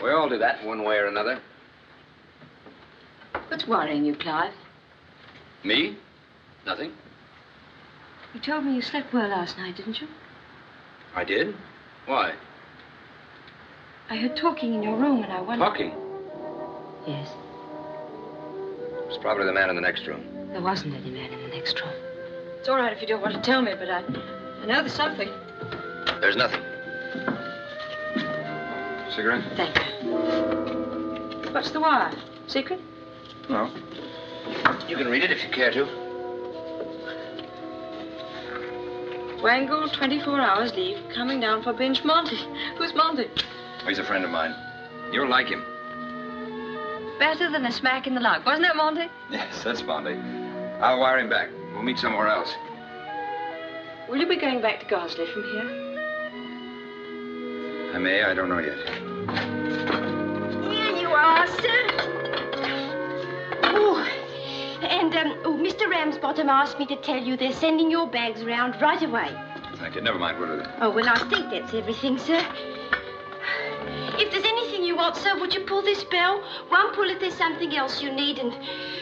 We all do that one way or another.
What's worrying you, Clive?
Me? Nothing.
You told me you slept well last night, didn't you?
I did? Why?
I heard talking in your room, and I wondered...
Talking?
Yes.
It was probably the man in the next room.
There wasn't any man in the next room. It's all right if you don't want to tell me, but I know there's something.
There's nothing. Cigarette?
Thank you. What's the wire? Secret?
No. You can read it if you care to.
Wangle, 24 hours leave, coming down for binge Monty. Who's Monty?
Oh, he's a friend of mine. You'll like him.
Better than a smack in the lug, wasn't it, Monty?
Yes, that's Monty. I'll wire him back. We'll meet somewhere else.
Will you be going back to Gosley from here?
I may, I don't know yet.
Here you are, sir. Oh, and, Mr. Ramsbottom asked me to tell you they're sending your bags around right away.
Thank you. Never mind, what are they?
Oh, well, I think that's everything, sir. If there's anything you want, sir, would you pull this bell? One pull if there's something else you need, and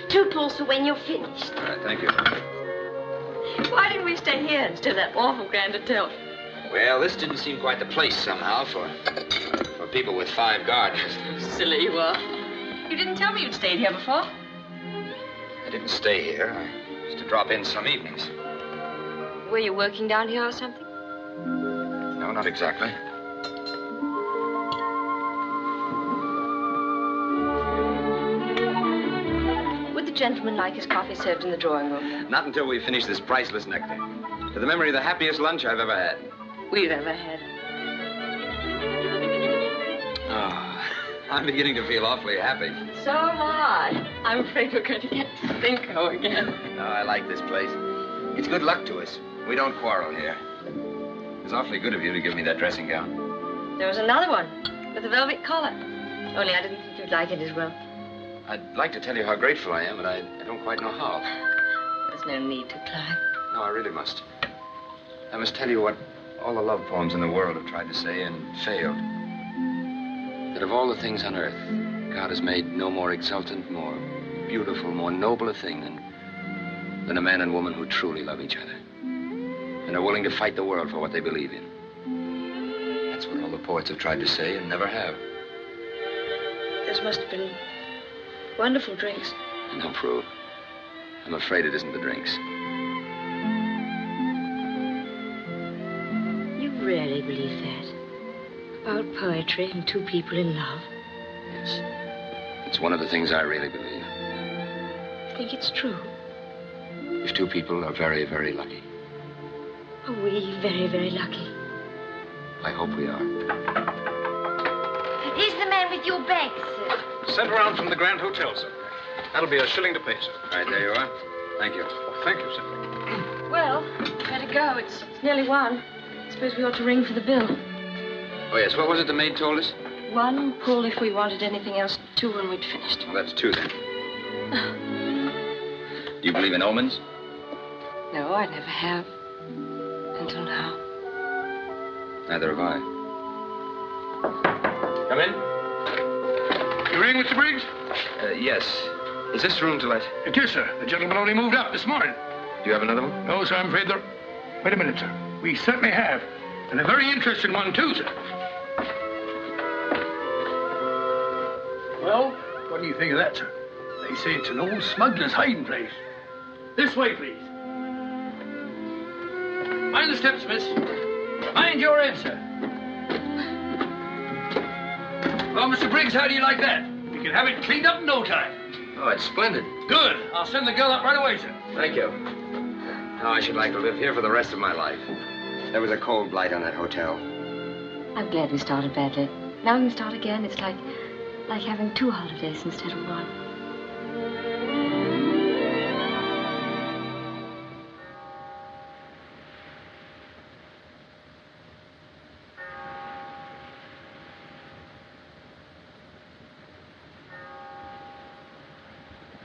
two pulls for when you're finished.
All right, thank you.
Why didn't we stay here instead of that awful grand hotel?
Well, this didn't seem quite the place somehow for people with 5 gardeners.
Silly you are. You didn't tell me you'd stayed here before.
I didn't stay here. I used to drop in some evenings.
Were you working down here or something?
No, not exactly.
Would the gentleman like his coffee served in the drawing room?
Not until we finish this priceless nectar. To the memory of the happiest lunch I've ever had.
We've ever had.
Oh, I'm beginning to feel awfully happy.
So am I. I'm afraid we're going to get stinko again.
Oh, I like this place. It's good luck to us. We don't quarrel here. It was awfully good of you to give me that dressing gown.
There was another one with a velvet collar. Only I didn't think you'd like it as well.
I'd like to tell you how grateful I am, but I don't quite know how.
There's no need to, Clive.
No, I really must. I must tell you what all the love poems in the world have tried to say and failed. That of all the things on earth, God has made no more exultant, more beautiful, more noble a thing than a man and woman who truly love each other and are willing to fight the world for what they believe in. That's what all the poets have tried to say and never have.
Those must have been wonderful drinks.
No, Prue. I'm afraid it isn't the drinks.
You really believe that? About poetry and two people in love?
Yes. It's one of the things I really believe.
I think it's true.
If two people are very, very lucky.
Are we very, very lucky?
I hope we are.
Here's the man with your bags, sir.
Sent around from the Grand Hotel, sir. That'll be $1 shilling to pay, sir.
All right, there you are. Thank you.
Oh, thank you, sir.
Well, better go. It's nearly 1. Suppose we ought to ring for the bill.
Oh, yes. What was it the maid told us?
1 pull if we wanted anything else, 2 when we'd finished.
Well, that's 2 then. Do you believe in omens?
No, I never have. Until now.
Neither have I.
Come in. You ring, Mr. Briggs?
Yes. Is this room to let?
It is, sir. The gentleman only moved out this morning.
Do you have another one?
No, sir, I'm afraid there... Wait a minute, sir. We certainly have. And a very interesting one, too, sir. Well, what do you think of that, sir? They say it's an old smuggler's hiding place. This way, please. Mind the steps, miss. Mind your head, sir. Well, Mr. Briggs, how do you like that? We can have it cleaned up in no time.
Oh, it's splendid.
Good. I'll send the girl up right away, sir.
Thank you. Now I should like to live here for the rest of my life. There was a cold blight on that hotel.
I'm glad we started badly. Now we can start again. It's like having 2 holidays instead of 1.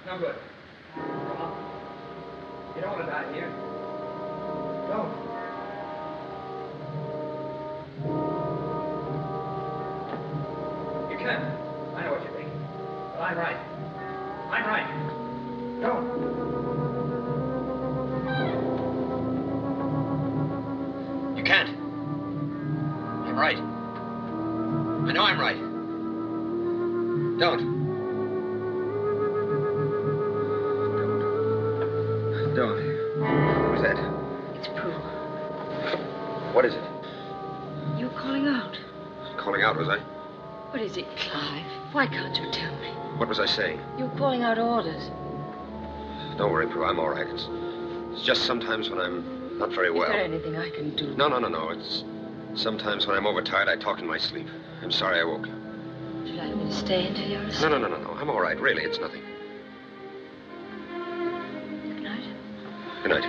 No good. You don't want to die here. Don't. You can. I know what you think. But I'm right. I'm right. Don't. You can't. I'm right. I know I'm right. Don't. Don't. Who's that?
It's Prue.
What is it?
You're calling out.
Calling out, was I?
What is it, Clive? Why can't you tell me?
What was I saying?
You're calling out orders.
Don't worry, Prue. I'm all right. It's just sometimes when I'm not very well.
Is there anything I can do?
No. It's sometimes when I'm overtired, I talk in my sleep. I'm sorry I woke you.
Would you like me to stay until you're asleep?
No. I'm all right. Really, it's nothing.
Good night.
Good night.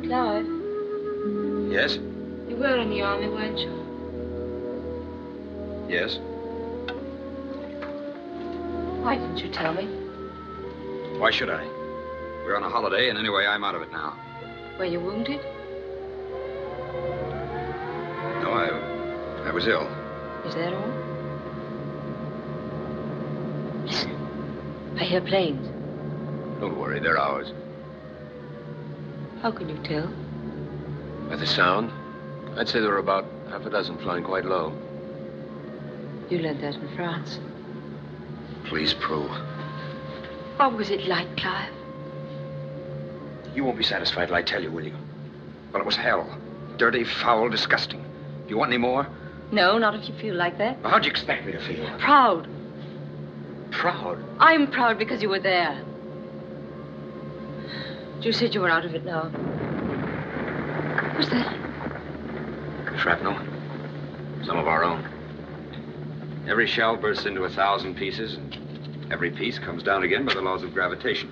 Clive,
Yes?
you were in the army, weren't you?
Yes?
Why didn't you tell me?
Why should I? We're on a holiday, and anyway, I'm out of it now.
Were you wounded?
No, I was ill.
Is that all? Listen. I hear planes.
Don't worry, they're ours.
How can you tell?
By the sound, I'd say there were about half a dozen flying quite low.
You learned that in France.
Please, Prue.
What was it like, Clive?
You won't be satisfied till I tell you, will you? Well, it was hell. Dirty, foul, disgusting. Do you want any more?
No, not if you feel like that.
Well, how'd you expect me to feel?
Proud.
Proud?
I'm proud because you were there. You said you were out of it now. What was that?
Shrapnel. Some of our own. Every shell bursts into 1,000 pieces, and every piece comes down again by the laws of gravitation.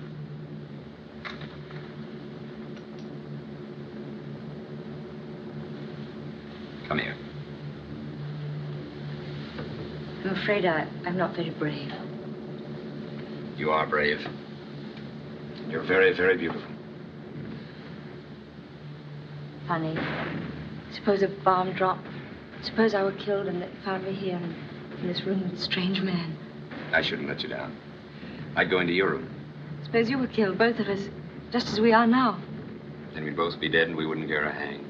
Come here.
I'm afraid I'm not very brave.
You are brave. You're very, very beautiful.
Funny. Suppose a bomb dropped. Suppose I were killed and they found me here in this room with a strange man.
I shouldn't let you down. I'd go into your room.
Suppose you were killed, both of us, just as we are now.
Then we'd both be dead and we wouldn't care a hang.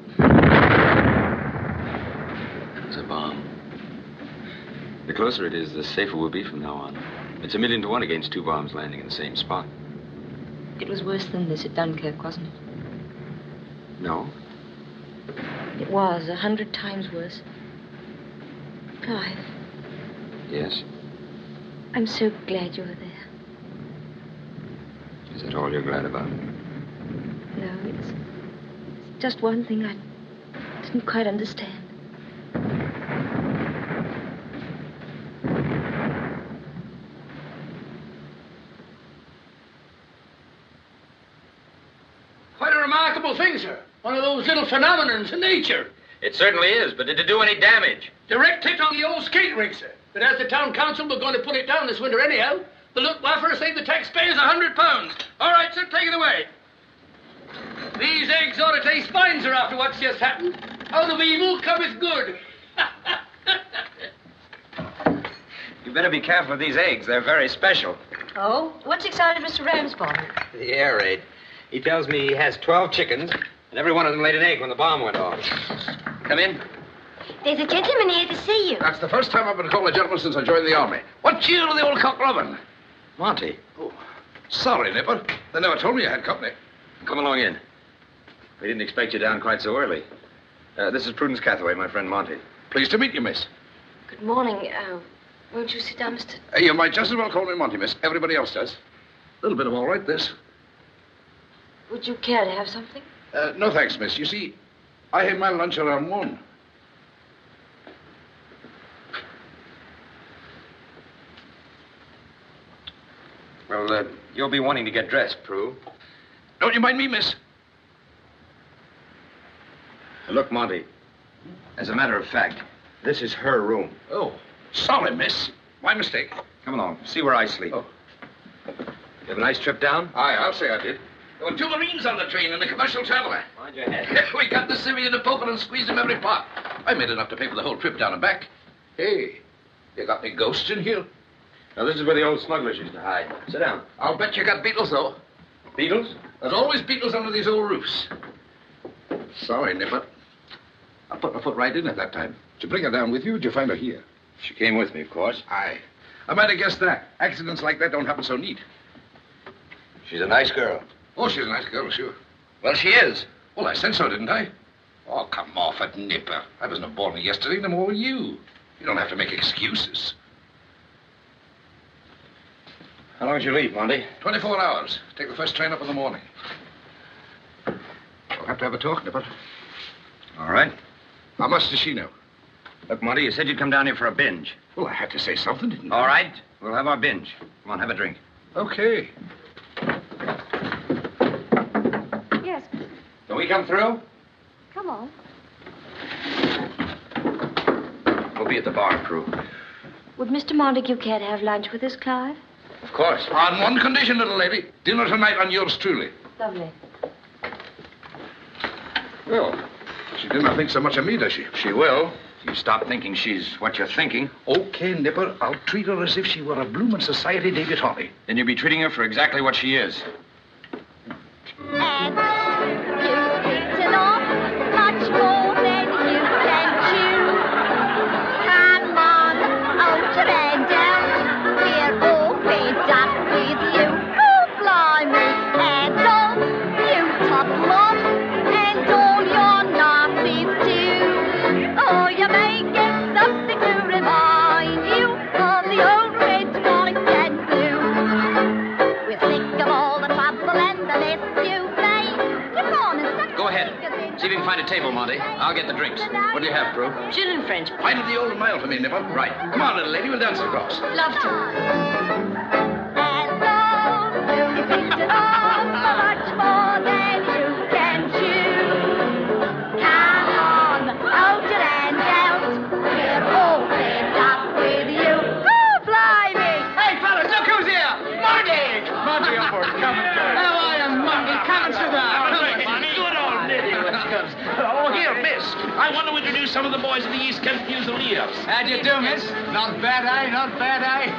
It was a bomb. The closer it is, the safer we'll be from now on. It's 1,000,000 to 1 against 2 bombs landing in the same spot.
It was worse than this at Dunkirk, wasn't it?
No?
It was 100 times worse. Clive,
Yes?
I'm so glad you were there.
Is that all you're glad about?
No, it's just one thing I didn't quite understand.
Quite a remarkable thing, sir. One of those little phenomenons in nature.
It certainly is, but did it do any damage?
Direct hit on the old skate rig, sir. But as the town council, we're going to put it down this winter anyhow. The Luftwaffe saved the taxpayers £100. All right, sir, take it away. These eggs ought to taste fine, sir, after what's just happened. Out of evil cometh good.
You better be careful of these eggs. They're very special.
Oh? What's excited Mr. Rams for?
The air raid. He tells me he has 12 chickens, and every one of them laid an egg when the bomb went off. Come in.
There's a gentleman here to see you.
That's the first time I've been called a gentleman since I joined the army. What cheer to the old cock robin?
Monty.
Oh, sorry, Nipper. They never told me you had company.
Come along in. We didn't expect you down quite so early. This is Prudence Cathaway, my friend Monty.
Pleased to meet you, miss.
Good morning. Won't you sit down, Mr.
You might just as well call me Monty, miss. Everybody else does. A little bit of all right, this.
Would you care to have something?
No, thanks, miss. You see, I have my lunch around 1.
Well, you'll be wanting to get dressed, Prue.
Don't you mind me, miss?
Look, Monty, as a matter of fact, This is her room.
Oh, sorry, miss. My mistake.
Come along. See where I sleep.
Oh.
You have a nice trip down?
Aye, I'll say I did. There were 2 Marines on the train in the commercial traveler.
Mind your head.
We got the civvy in the poker and squeezed him every pot. I made enough to pay for the whole trip down and back. Hey, you got any ghosts in here?
Now, this is where the old smugglers used to hide. Sit down.
I'll bet you got beetles, though.
Beetles?
There's always beetles under these old roofs. Sorry, Nipper. I put my foot right in at that time. Did you bring her down with you, or did you find her here?
She came with me, of course.
Aye. I might have guessed that. Accidents like that don't happen so neat.
She's a nice girl.
Oh, she's a nice girl, sure.
Well, she is.
Well, I said so, didn't I? Oh, come off it, Nipper. I wasn't born yesterday, no more were you. You don't have to make excuses.
How long did you leave, Monty?
24 hours. Take the first train up in the morning. We'll have to have a talk, Nipper.
All right.
How much does she know?
Look, Monty, you said you'd come down here for a binge.
Well, I had to say something, didn't I?
All right. We'll have our binge. Come on, have a drink.
Okay.
Yes,
Can we come through?
come on.
We'll be at the bar, Prue.
Would Mr. Montague care to have lunch with us, Clive?
Of course.
On one condition, little lady. Dinner tonight on yours truly.
Lovely.
Well, she did not think so much of me, does she?
She will. If you stop thinking she's what you're thinking.
Okay, Nipper. I'll treat her as if she were a bloomin' society debutante.
Then you'll be treating her for exactly what she is.
And you've eaten off much more than you can chew. Come on, out and out. We're all fed up with you. Oh, blimey. And all you topple off, and all your nasties too. Oh, you may get something to remind you of the old red, white, and blue. We're sick of all the trouble and the mess you made. Come on and stop.
Go ahead. See if you can find a table, Monty. I'll get the drinks. What do you have, Prue?
Gin and French.
Find the old mile for me, Nipper.
Right.
Come on, little lady. We'll dance across.
Love to.
And so you've eaten off much more than you can chew. Come on, out and out. We're all fed up with you. Oh, blimey!
Hey, fellas, look who's here! Monty!
Monty, up for it. Come and go.
How are you, Monty? Come and sit down.
Good old Nitty. Oh, here, miss. I want to introduce some of the boys of the East Kent Fusiliers.
How'd you do, miss? Not bad, eh? Not bad, eh?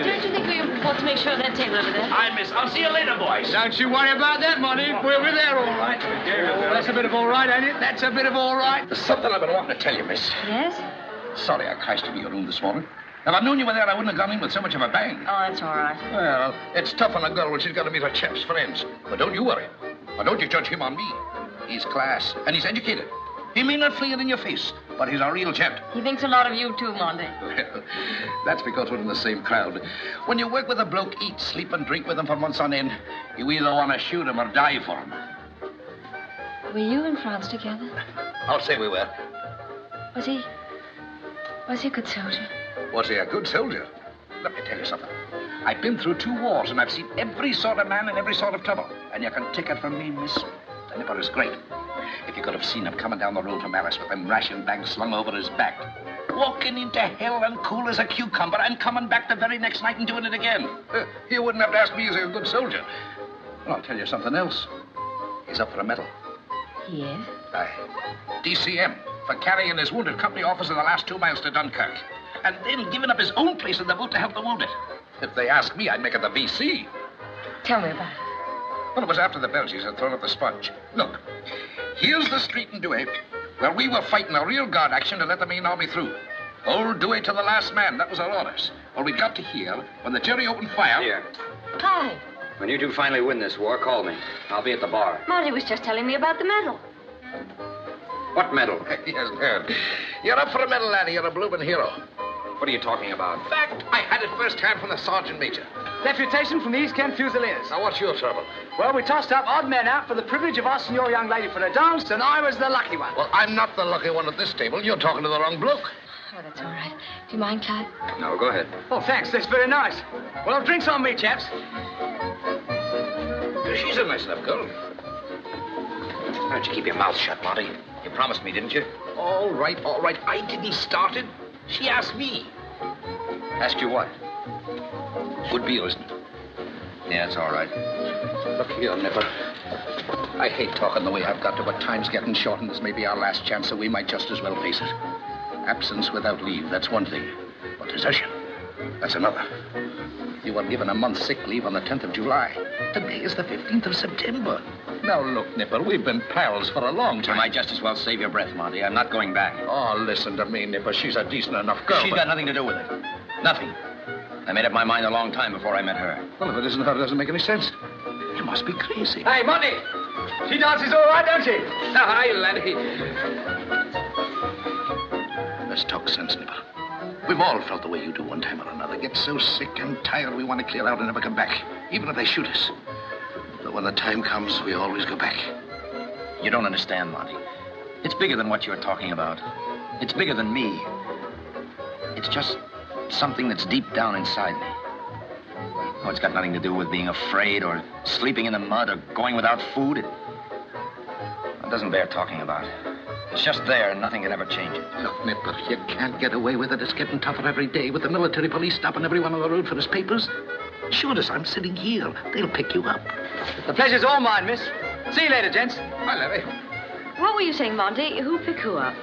Don't you think we ought to make sure of that table over there?
Hi, miss. I'll see you later, boys.
Don't you worry about that, Monty. We'll be there all right. Oh, that's a bit of all right, ain't it? That's a bit of all right.
There's something I've been wanting to tell you, miss.
Yes?
Sorry I crashed into your room this morning. If I'd known you were there, I wouldn't have gone in with so much of a bang.
Oh, that's all right.
Well, it's tough on a girl when she's got to meet her chap's friends. But don't you worry. Or don't you judge him on me. He's class, and he's educated. He may not fling it in your face, but he's a real gent.
He thinks a lot of you, too, Monty.
Well, that's because we're in the same crowd. When you work with a bloke, eat, sleep, and drink with him for months on end, you either want to shoot him or die for him.
Were you in France together?
I'll say we were.
Was he a good soldier?
Was he a good soldier? Let me tell you something. I've been through 2 wars, and I've seen every sort of man in every sort of trouble. And you can take it from me, miss. The Nipper is great. If you could have seen him coming down the road from Alice with them ration bags slung over his back, walking into hell and cool as a cucumber, and coming back the very next night and doing it again. You wouldn't have to ask me, is he a good soldier? Well, I'll tell you something else. He's up for a medal.
Yes.
Aye. DCM, for carrying his wounded company officer the last 2 miles to Dunkirk, and then giving up his own place in the boat to help the wounded. If they ask me, I'd make it the VC.
Tell me about it.
Well, it was after the Belgians had thrown up the sponge. Look, here's the street in Douai where we were fighting a real guard action to let the main army through. Hold Douai to the last man. That was our orders. Well, we got to here when the jury opened fire.
Here.
Hi.
When you 2 finally win this war, call me. I'll be at the bar.
Monty was just telling me about the medal.
What medal?
Yes, good. You're up for a medal, laddie. You're a bloomin' hero.
What are you talking about?
In fact, I had it firsthand from the sergeant major.
Deputation from the East Kent Fusiliers.
Now, what's your trouble?
Well, we tossed up odd men out for the privilege of us and your young lady for a dance, and I was the lucky one.
Well, I'm not the lucky one at this table. You're talking to the wrong bloke.
Oh, that's all right. Do you mind, Clive?
No, go ahead.
Oh, thanks. That's very nice. Well, drinks on me, chaps.
She's a nice enough girl.
Why don't you keep your mouth shut, Monty? You promised me, didn't you? All right, all right. I didn't start it. She asked me.
Ask you what?
Good beer, isn't it?
Yeah, it's all right.
Look here, Nipper. I hate talking the way I've got to, but time's getting short, and this may be our last chance, so we might just as well face it. Absence without leave, that's one thing. But desertion, that's another. You were given a month's sick leave on the 10th of July. Today is the 15th of September. Now, look, Nipper, we've been pals for a long time.
You might just as well save your breath, Monty. I'm not going back.
Oh, listen to me, Nipper. She's a decent enough girl.
She's got nothing to do with it. Nothing. I made up my mind a long time before I met her.
Well, if it isn't her, it doesn't make any sense. You must be crazy.
Hey, Monty! She dances all right, don't she?
Hi, laddie. Let's talk sense, Nipper. We've all felt the way you do one time or another. Get so sick and tired we want to clear out and never come back, even if they shoot us. But when the time comes, we always go back.
You don't understand, Monty. It's bigger than what you're talking about. It's bigger than me. It's just something that's deep down inside me. Oh, it's got nothing to do with being afraid or sleeping in the mud or going without food. It doesn't bear talking about. It's just there and nothing can ever change it.
Look, Nipper, you can't get away with it. It's getting tougher every day with the military police stopping everyone on the road for his papers. Sure as I'm sitting here, they'll pick you up.
The pleasure's all mine, miss. See you later, gents.
Hi, Larry.
What were you saying, Monty? Who pick who up?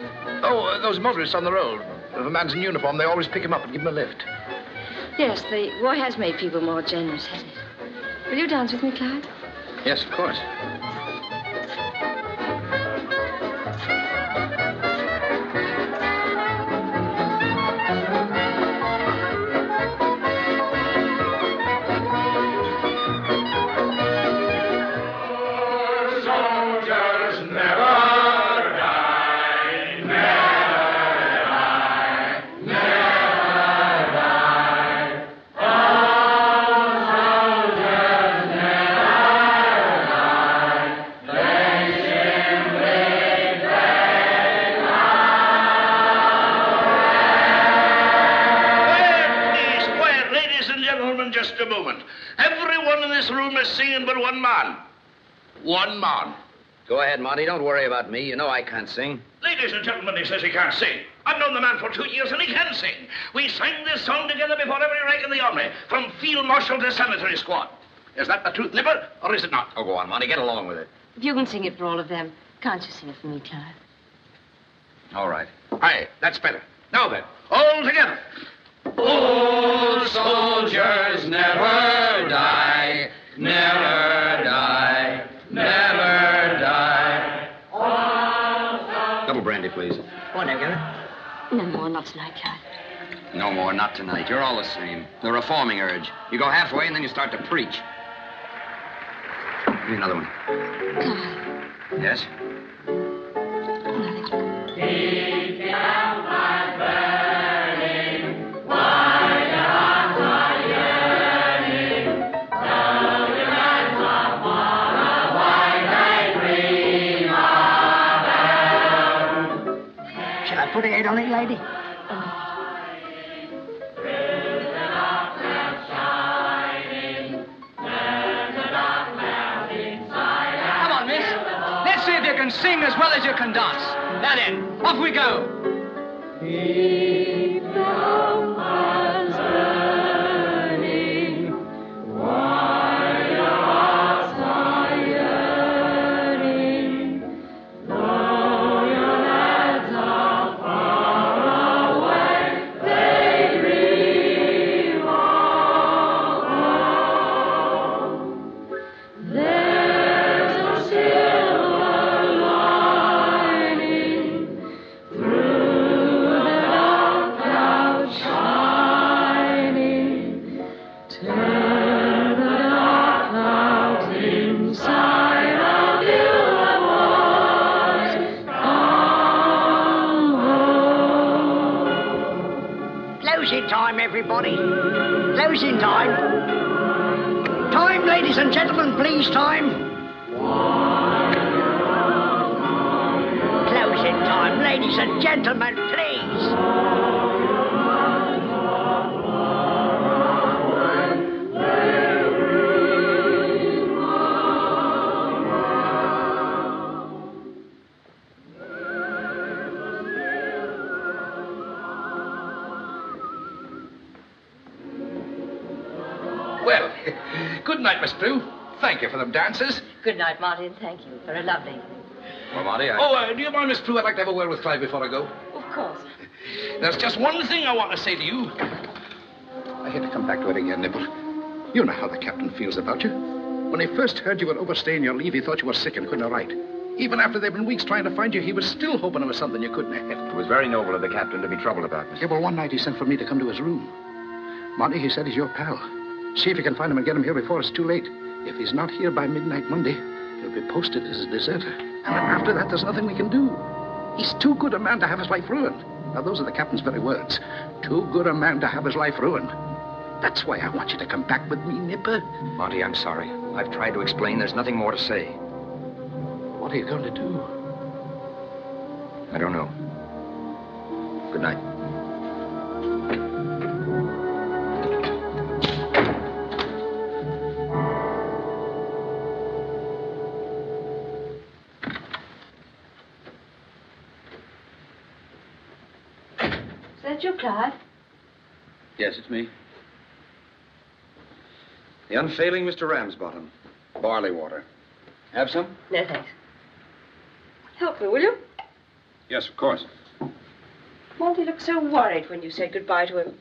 Oh, those motorists on the road. If a man's in uniform, they always pick him up and give him a lift.
Yes, the war has made people more generous, hasn't it? Will you dance with me, Clive?
Yes, of course.
Just a moment. Everyone in this room is singing but one man. One man.
Go ahead, Monty. Don't worry about me. You know I can't sing.
Ladies and gentlemen, he says he can't sing. I've known the man for 2 years and he can sing. We sang this song together before every rank in the army, from field marshal to sanitary squad. Is that the truth, Nipper, or is it not?
Oh, go on, Monty. Get along with it.
If you can sing it for all of them, can't you sing it for me, Clive?
All right.
Aye, that's better. Now then, all together.
Old soldiers never die, never die, never die.
Double brandy, please.
One, Gary.
No more, not tonight, Clive.
No more, not tonight. You're all the same. The reforming urge. You go halfway and then you start to preach. Give me another one.
Clive.
Yes?
Keep the empire burning while your hearts are yearning. Though your hands are far away, they dream of. Shall I put a head on it, lady? Sing as well as you can dance. Now then, off we go. Keep the fires burning while your hearts are yearning. Though your lads are far away, they dream of home. There's a silver lining through the dark cloud shining. Turn the dark clouds inside of you and watch come home.
Closing time, everybody. Closing time. Time, ladies and gentlemen, please, time. Closing time, ladies and gentlemen, please.
Well, good night, Miss Prue. Thank you for them dances.
Good night, Monty, and thank you. Very lovely.
Well, Monty,
do you mind, Miss Prue? I'd like to have a word with Clive before I go.
Of course.
There's just one thing I want to say to you. I hate to come back to it again, Nibble. You know how the captain feels about you. When he first heard you were overstaying your leave, he thought you were sick and couldn't write. Even after they've been weeks trying to find you, he was still hoping it was something you couldn't have.
It was very noble of the captain to be troubled about me.
Yeah, well, one night he sent for me to come to his room. Monty, he said he's your pal. See if you can find him and get him here before it's too late. If he's not here by midnight Monday, he'll be posted as a deserter. And after that, there's nothing we can do. He's too good a man to have his life ruined. Now, those are the captain's very words. Too good a man to have his life ruined. That's why I want you to come back with me, Nipper.
Monty, I'm sorry. I've tried to explain. There's nothing more to say.
What are you going to do?
I don't know. Good night.
Is that you, Clive?
Yes, it's me. The unfailing Mr. Ramsbottom. Barley water. Have some?
No, thanks. Help me, will you?
Yes, of course.
Monty looked so worried when you said goodbye to him.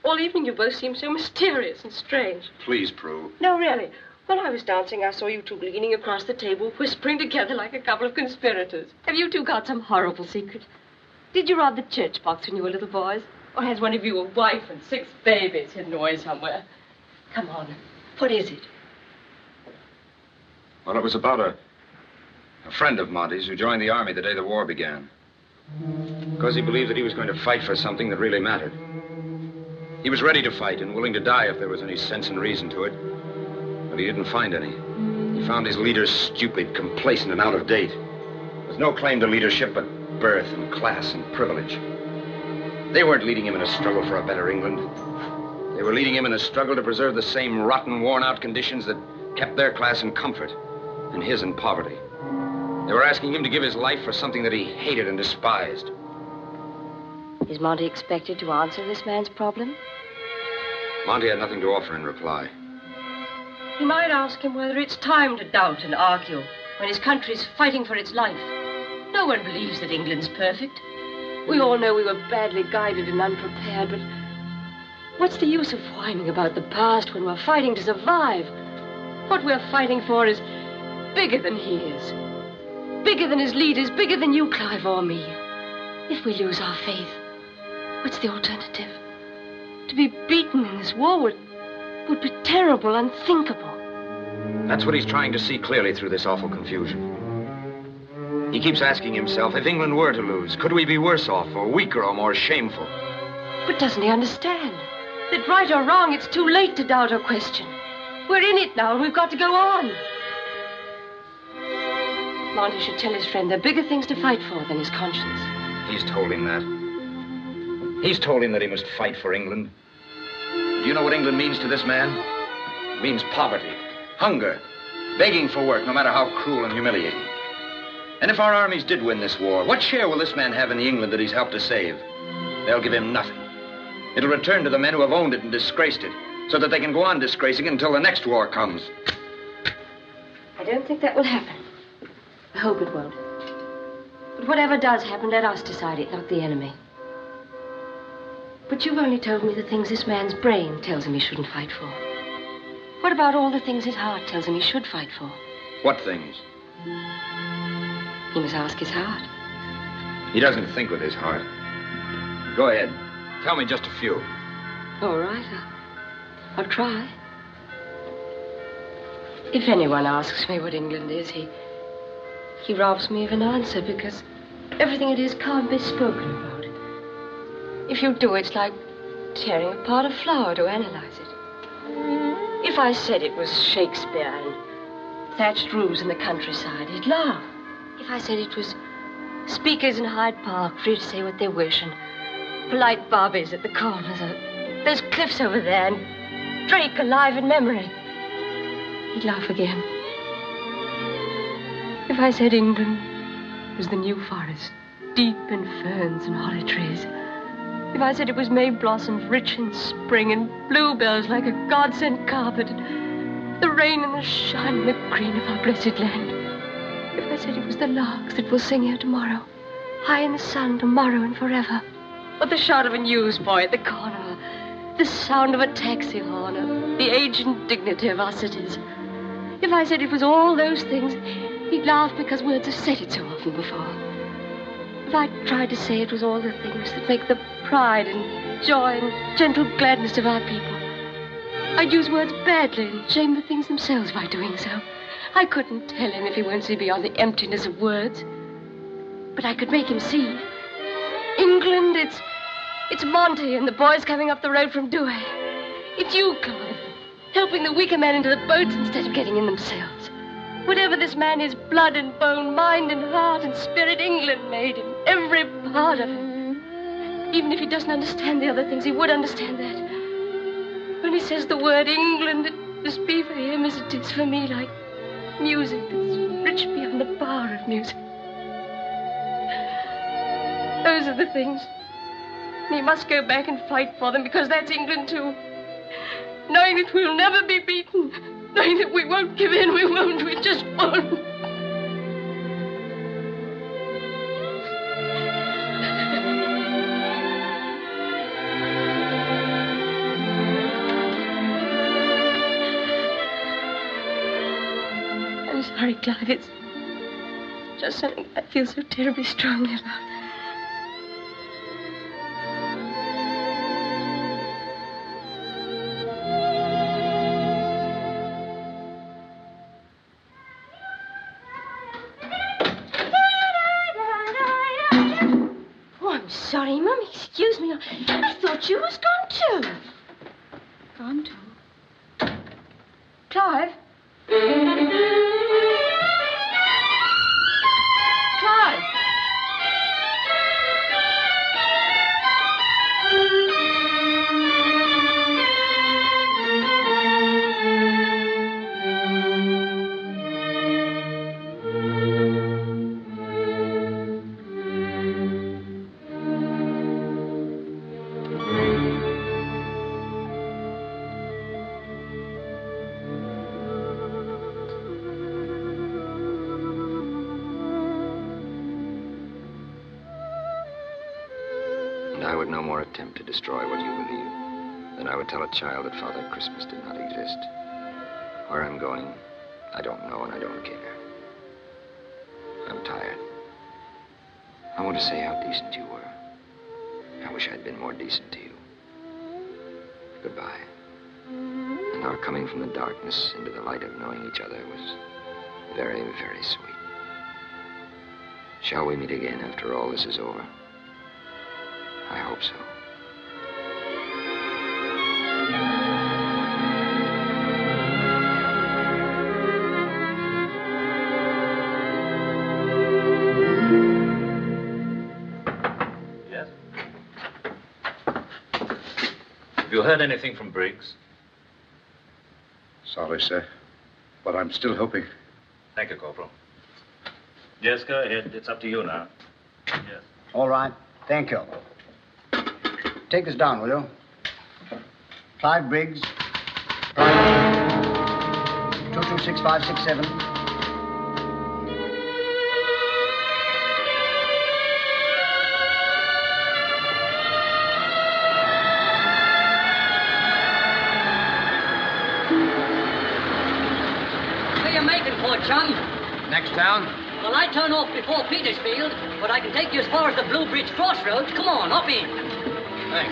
All evening you both seemed so mysterious and strange.
Please, Prue.
No, really. When I was dancing, I saw you two leaning across the table, whispering together like a couple of conspirators. Have you two got some horrible secret? Did you rob the church box when you were little boys? Or has one of you a wife and 6 babies hidden away somewhere? Come on. What is it?
Well, it was about a friend of Monty's who joined the army the day the war began. Because he believed that he was going to fight for something that really mattered. He was ready to fight and willing to die if there was any sense and reason to it. But he didn't find any. He found his leaders stupid, complacent, and out of date. With no claim to leadership but birth and class and privilege. They weren't leading him in a struggle for a better England. They were leading him in a struggle to preserve the same rotten, worn-out conditions that kept their class in comfort and his in poverty. They were asking him to give his life for something that he hated and despised.
Is Monty expected to answer this man's problem?
Monty had nothing to offer in reply.
You might ask him whether it's time to doubt and argue when his country's fighting for its life. No one believes that England's perfect. We all know we were badly guided and unprepared, but what's the use of whining about the past when we're fighting to survive? What we're fighting for is bigger than he is. Bigger than his leaders, bigger than you, Clive, or me. If we lose our faith, what's the alternative? To be beaten in this war would be terrible, unthinkable.
That's what he's trying to see clearly through this awful confusion. He keeps asking himself, if England were to lose, could we be worse off, or weaker, or more shameful?
But doesn't he understand that right or wrong, it's too late to doubt or question? We're in it now, and we've got to go on. Monty should tell his friend there are bigger things to fight for than his conscience.
He's told him that. He's told him that he must fight for England. Do you know what England means to this man? It means poverty, hunger, begging for work, no matter how cruel and humiliating. And if our armies did win this war, what share will this man have in the England that he's helped to save? They'll give him nothing. It'll return to the men who have owned it and disgraced it, so that they can go on disgracing it until the next war comes.
I don't think that will happen. I hope it won't. But whatever does happen, let us decide it, not the enemy. But you've only told me the things this man's brain tells him he shouldn't fight for. What about all the things his heart tells him he should fight for?
What things?
He must ask his heart.
He doesn't think with his heart. Go ahead. Tell me just a few.
All right. I'll try. If anyone asks me what England is, he robs me of an answer because everything it is can't be spoken about. If you do, it's like tearing apart a flower to analyze it. If I said it was Shakespeare and thatched roofs in the countryside, he'd laugh. If I said it was speakers in Hyde Park, free to say what they wish, and polite bobbies at the corners, those cliffs over there, and Drake alive in memory, he'd laugh again. If I said England was the New Forest, deep in ferns and holly trees,
If I said it was May blossoms rich in spring and bluebells like a God-sent carpet, and the rain and the shine and the green of our blessed land. If I said it was the larks that will sing here tomorrow, high in the sun tomorrow and forever. Or the shout of a newsboy at the corner, the sound of a taxi horn, or the age and dignity of our cities. If I said it was all those things, he'd laugh because words have said it so often before. If I tried to say it was all the things that make the pride and joy and gentle gladness of our people, I'd use words badly and shame the things themselves by doing so. I couldn't tell him if he won't see beyond the emptiness of words. But I could make him see. England, it's Monty and the boys coming up the road from Douai. It's you, Clive, helping the weaker men into the boats instead of getting in themselves. Whatever this man is, blood and bone, mind and heart and spirit, England made him, every part of him. Even if he doesn't understand the other things, he would understand that. When he says the word England, it must be for him as it is for me, like music that's rich beyond the power of music. Those are the things. And he must go back and fight for them, because that's England too. Knowing that we'll never be beaten. Knowing that we won't give in, we just won't. I'm sorry, Clive. It's just something I feel so terribly strongly about.
Sorry, Mum. Excuse me. I thought you was gone too.
Gone too?
Clive? Clive?
Attempt to destroy what you believe, then I would tell a child that Father Christmas did not exist. Where I'm going, I don't know and I don't care. I'm tired. I want to say how decent you were. I wish I'd been more decent to you. Goodbye. And our coming from the darkness into the light of knowing each other was very, very sweet. Shall we meet again after all this is over? I hope so.
Yes? Have you heard anything from Briggs?
Sorry, sir. But I'm still hoping.
Thank you, Corporal. Yes, go ahead. It's up to you now. Yes.
All right. Thank you. Take this down, will you? Clive Briggs. 226567.
Where you making for, chum?
Next town.
Well, I turn off before Petersfield, but I can take you as far as the Blue Bridge Crossroads. Come on, hop in.
Thanks.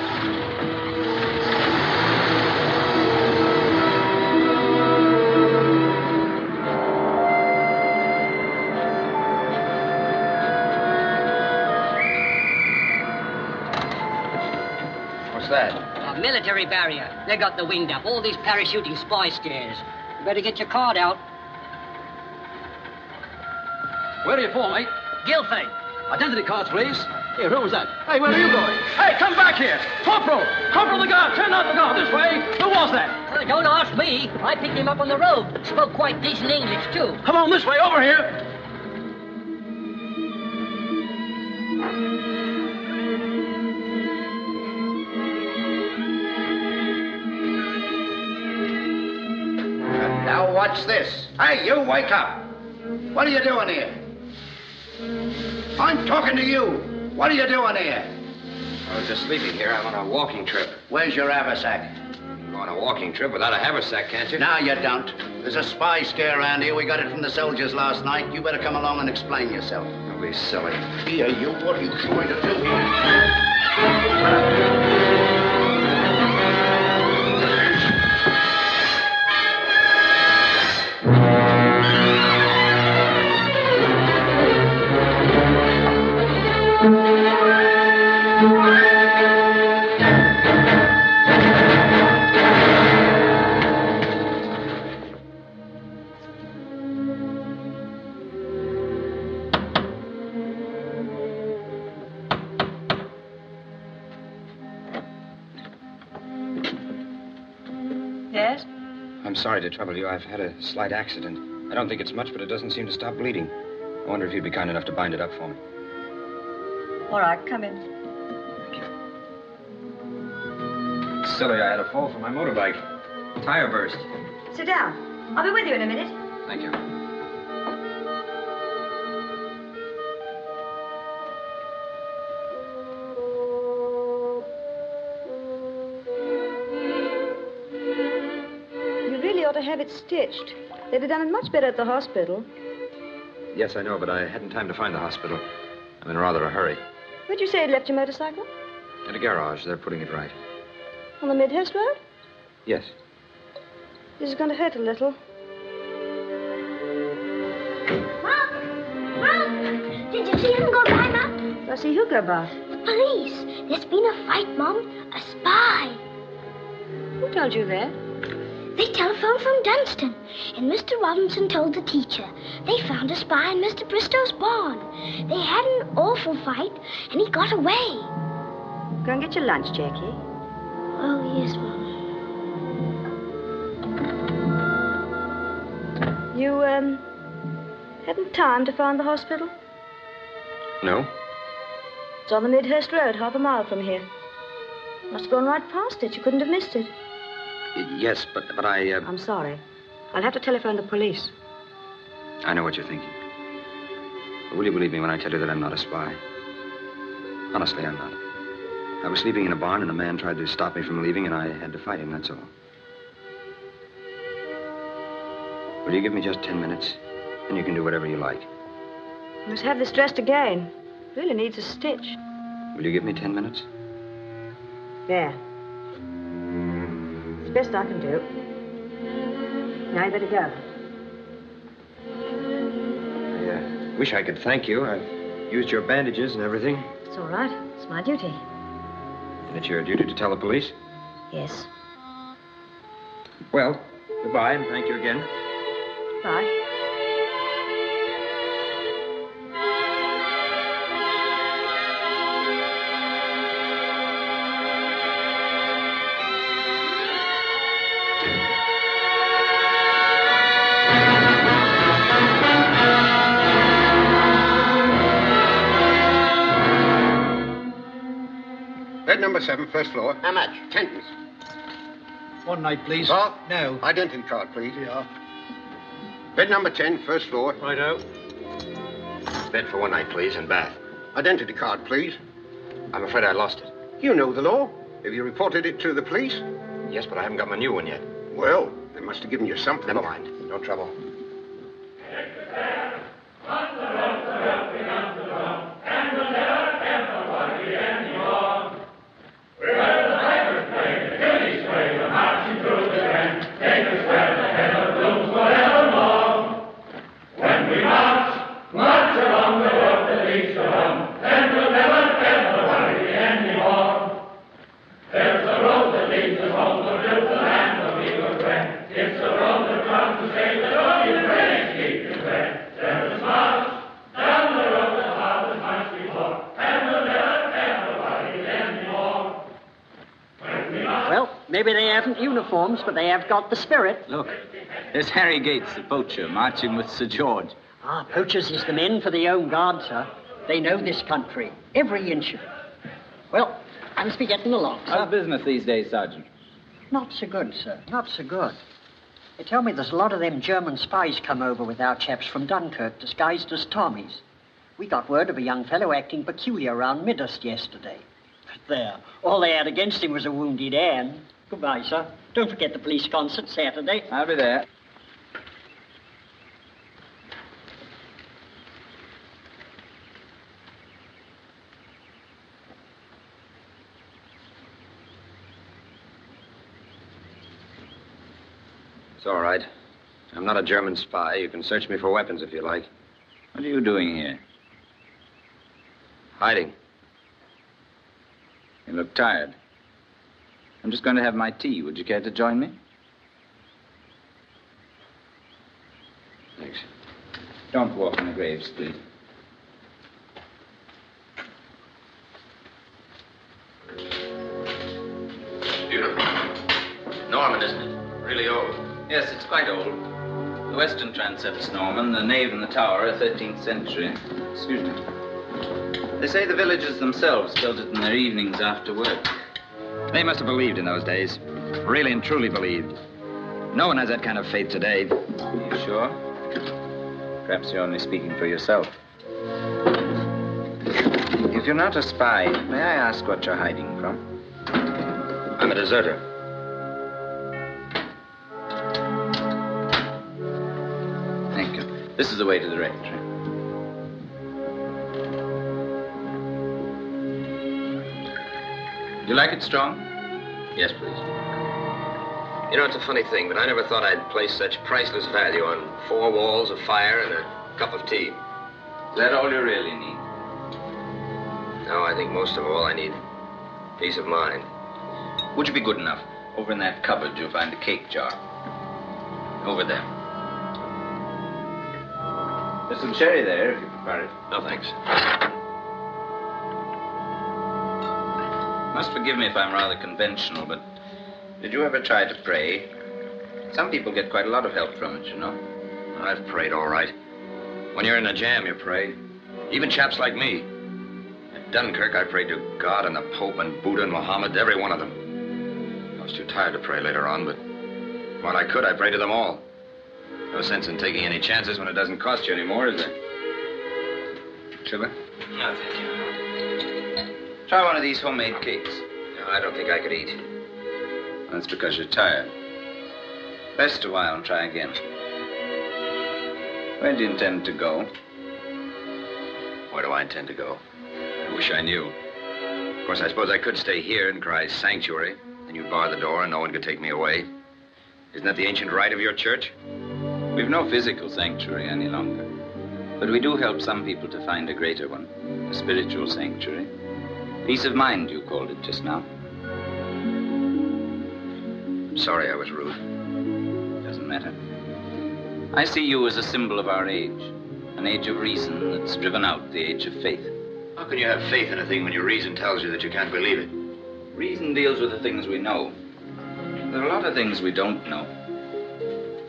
What's that? A military barrier. They got the wind up. All these parachuting spy scares. You better get your card out.
Where are you for, mate?
Guildford.
Identity cards, please. Here, who was that? Hey, where are you going? Hey, come back here! Corporal! Corporal the guard! Turn out the guard this way! Who was that?
Don't ask me. I picked him up on the road. Spoke quite decent English, too.
Come on this way, over here!
Now watch this. Hey, you, wake up. What are you doing here? I'm talking to you. What are you doing here?
I was just sleeping here. I'm on a walking trip.
Where's your haversack?
You go on a walking trip without a haversack, can't you?
No, you don't. There's a spy scare around here. We got it from the soldiers last night. You better come along and explain yourself.
Don't be silly.
Here, you, what are you trying to do here?
Yes?
I'm sorry to trouble you. I've had a slight accident. I don't think it's much, but it doesn't seem to stop bleeding. I wonder if you'd be kind enough to bind it up for me.
All right, come in.
It's silly. I had a fall from my motorbike. Tire burst.
Sit down. I'll be with you in a minute.
Thank you.
To have it stitched. They'd have done it much better at the hospital.
Yes, I know, but I hadn't time to find the hospital. I'm in rather a hurry.
Where'd you say you'd left your motorcycle?
At a garage. They're putting it right.
On the Midhurst Road?
Yes.
This is going to hurt a little.
Mom! Did you see him go by, Mom?
Did I see who go by?
The police. There's been a fight, Mom. A spy.
Who told you that?
They telephoned from Dunstan, and Mr. Robinson told the teacher. They found a spy in Mr. Bristow's barn. They had an awful fight, and he got away.
Go and get your lunch, Jackie.
Oh, yes, Mom.
You, hadn't time to find the hospital?
No?
It's on the Midhurst Road, half a mile from here. Must have gone right past it. You couldn't have missed it.
Yes, but I...
I'm sorry. I'll have to telephone the police.
I know what you're thinking. But will you believe me when I tell you that I'm not a spy? Honestly, I'm not. I was sleeping in a barn, and a man tried to stop me from leaving, and I had to fight him, that's all. Will you give me just 10 minutes? And you can do whatever you like.
You must have this dressed again. Really needs a stitch.
Will you give me 10 minutes?
There. It's the best I can do. Now you better go.
I wish I could thank you. I've used your bandages and everything.
It's all right. It's my duty.
And it's your duty to tell the police?
Yes.
Well, goodbye, and thank you again.
Bye.
Bed number 7, first floor. How much? 10pence.
One night, please.
Oh,
no.
Identity card, please.
Yeah.
Bed number 10, first floor.
Righto.
Bed for one night, please, and bath.
Identity card, please.
I'm afraid I lost it.
You know the law. Have you reported it to the police?
Yes, but I haven't got my new one yet.
Well, they must have given you something.
Never mind. No trouble.
Maybe they haven't uniforms, but they have got the spirit.
Look, there's Harry Gates, the poacher, marching with Sir George.
Ah, poachers is the men for the Home Guard, sir. They know this country, every inch of it. Well, I must be getting along, sir.
How's business these days, Sergeant?
Not so good, sir. Not so good. They tell me there's a lot of them German spies come over with our chaps from Dunkirk, disguised as Tommies. We got word of a young fellow acting peculiar around Midhurst yesterday. But there, all they had against him was a wounded hand. Goodbye, sir. Don't forget the police concert Saturday.
I'll be there.
It's all right. I'm not a German spy. You can search me for weapons if you like.
What are you doing here?
Hiding.
You look tired. I'm just going to have my tea. Would you care to join me?
Thanks.
Don't walk in the graves, please.
Beautiful. Norman, isn't it? Really old.
Yes, it's quite old. The western transept's Norman, the nave and the tower are 13th century. Excuse me. They say the villagers themselves built it in their evenings after work.
They must have believed in those days. Really and truly believed. No one has that kind of faith today.
You sure? Perhaps you're only speaking for yourself. If you're not a spy, may I ask what you're hiding from?
I'm a deserter.
Thank you. This is the way to the rectory. You like it strong?
Yes, please. You know, it's a funny thing, but I never thought I'd place such priceless value on 4 walls, a fire, and a cup of tea.
Is that all you really need?
No, I think most of all I need peace of mind.
Would you be good enough? Over in that cupboard, you'll find a cake jar. Over there. There's some sherry there, if you prefer it.
No, thanks.
Must forgive me if I'm rather conventional, but did you ever try to pray? Some people get quite a lot of help from it, you know.
I've prayed all right. When you're in a jam, you pray. Even chaps like me. At Dunkirk, I prayed to God and the Pope and Buddha and Muhammad, every one of them. I was too tired to pray later on, but when I could, I prayed to them all. No sense in taking any chances when it doesn't cost you anymore, is there?
Sugar?
No, thank you.
Try one of these homemade cakes.
No, I don't think I could eat.
That's because you're tired. Rest a while and try again. Where do you intend to go?
Where do I intend to go? I wish I knew. Of course, I suppose I could stay here and cry sanctuary. Then you'd bar the door and no one could take me away. Isn't that the ancient rite of your church?
We've no physical sanctuary any longer. But we do help some people to find a greater one. A spiritual sanctuary. Peace of mind, you called it just now.
I'm sorry I was rude.
Doesn't matter. I see you as a symbol of our age. An age of reason that's driven out the age of faith.
How can you have faith in a thing when your reason tells you that you can't believe it?
Reason deals with the things we know. There are a lot of things we don't know.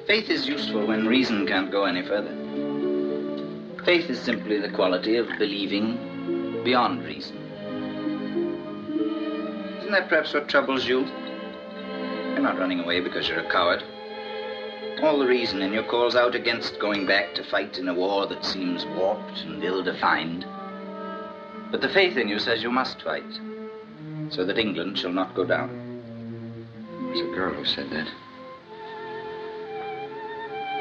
Faith is useful when reason can't go any further. Faith is simply the quality of believing beyond reason. Isn't that perhaps what troubles you? You're not running away because you're a coward. All the reason in you calls out against going back to fight in a war that seems warped and ill-defined. But the faith in you says you must fight, so that England shall not go down.
There's a girl who said that.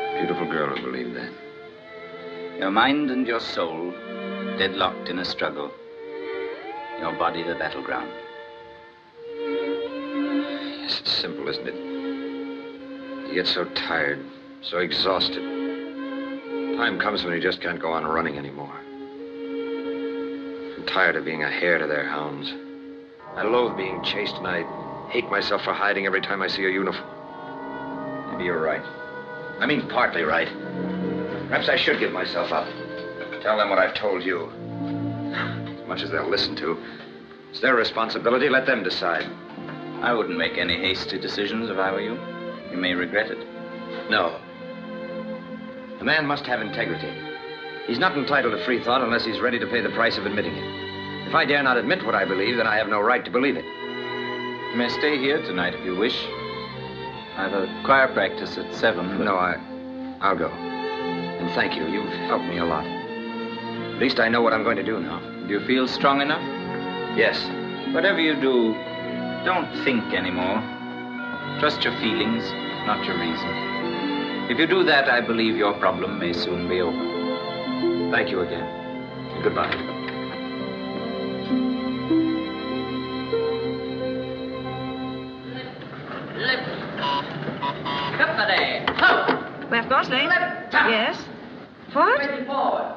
A beautiful girl who believed that.
Your mind and your soul deadlocked in a struggle. Your body the battleground.
Yes, it's simple, isn't it? You get so tired, so exhausted. Time comes when you just can't go on running anymore. I'm tired of being a hare to their hounds. I loathe being chased, and I hate myself for hiding every time I see a uniform.
Maybe you're right.
I mean, partly right. Perhaps I should give myself up. Tell them what I've told you. As much as they'll listen to. It's their responsibility. Let them decide.
I wouldn't make any hasty decisions if I were you. You may regret it.
No. A man must have integrity. He's not entitled to free thought unless he's ready to pay the price of admitting it. If I dare not admit what I believe, then I have no right to believe it.
You may stay here tonight if you wish.
I've a choir practice at 7. No, I'll go. And thank you. You've helped me a lot. At least I know what I'm going to do now. Do you feel strong enough? Yes. Whatever you do, don't think anymore. Trust your feelings, not your reason. If you do that, I believe your problem may soon be over. Thank you again. And goodbye.
Left Gosling? Yes? What?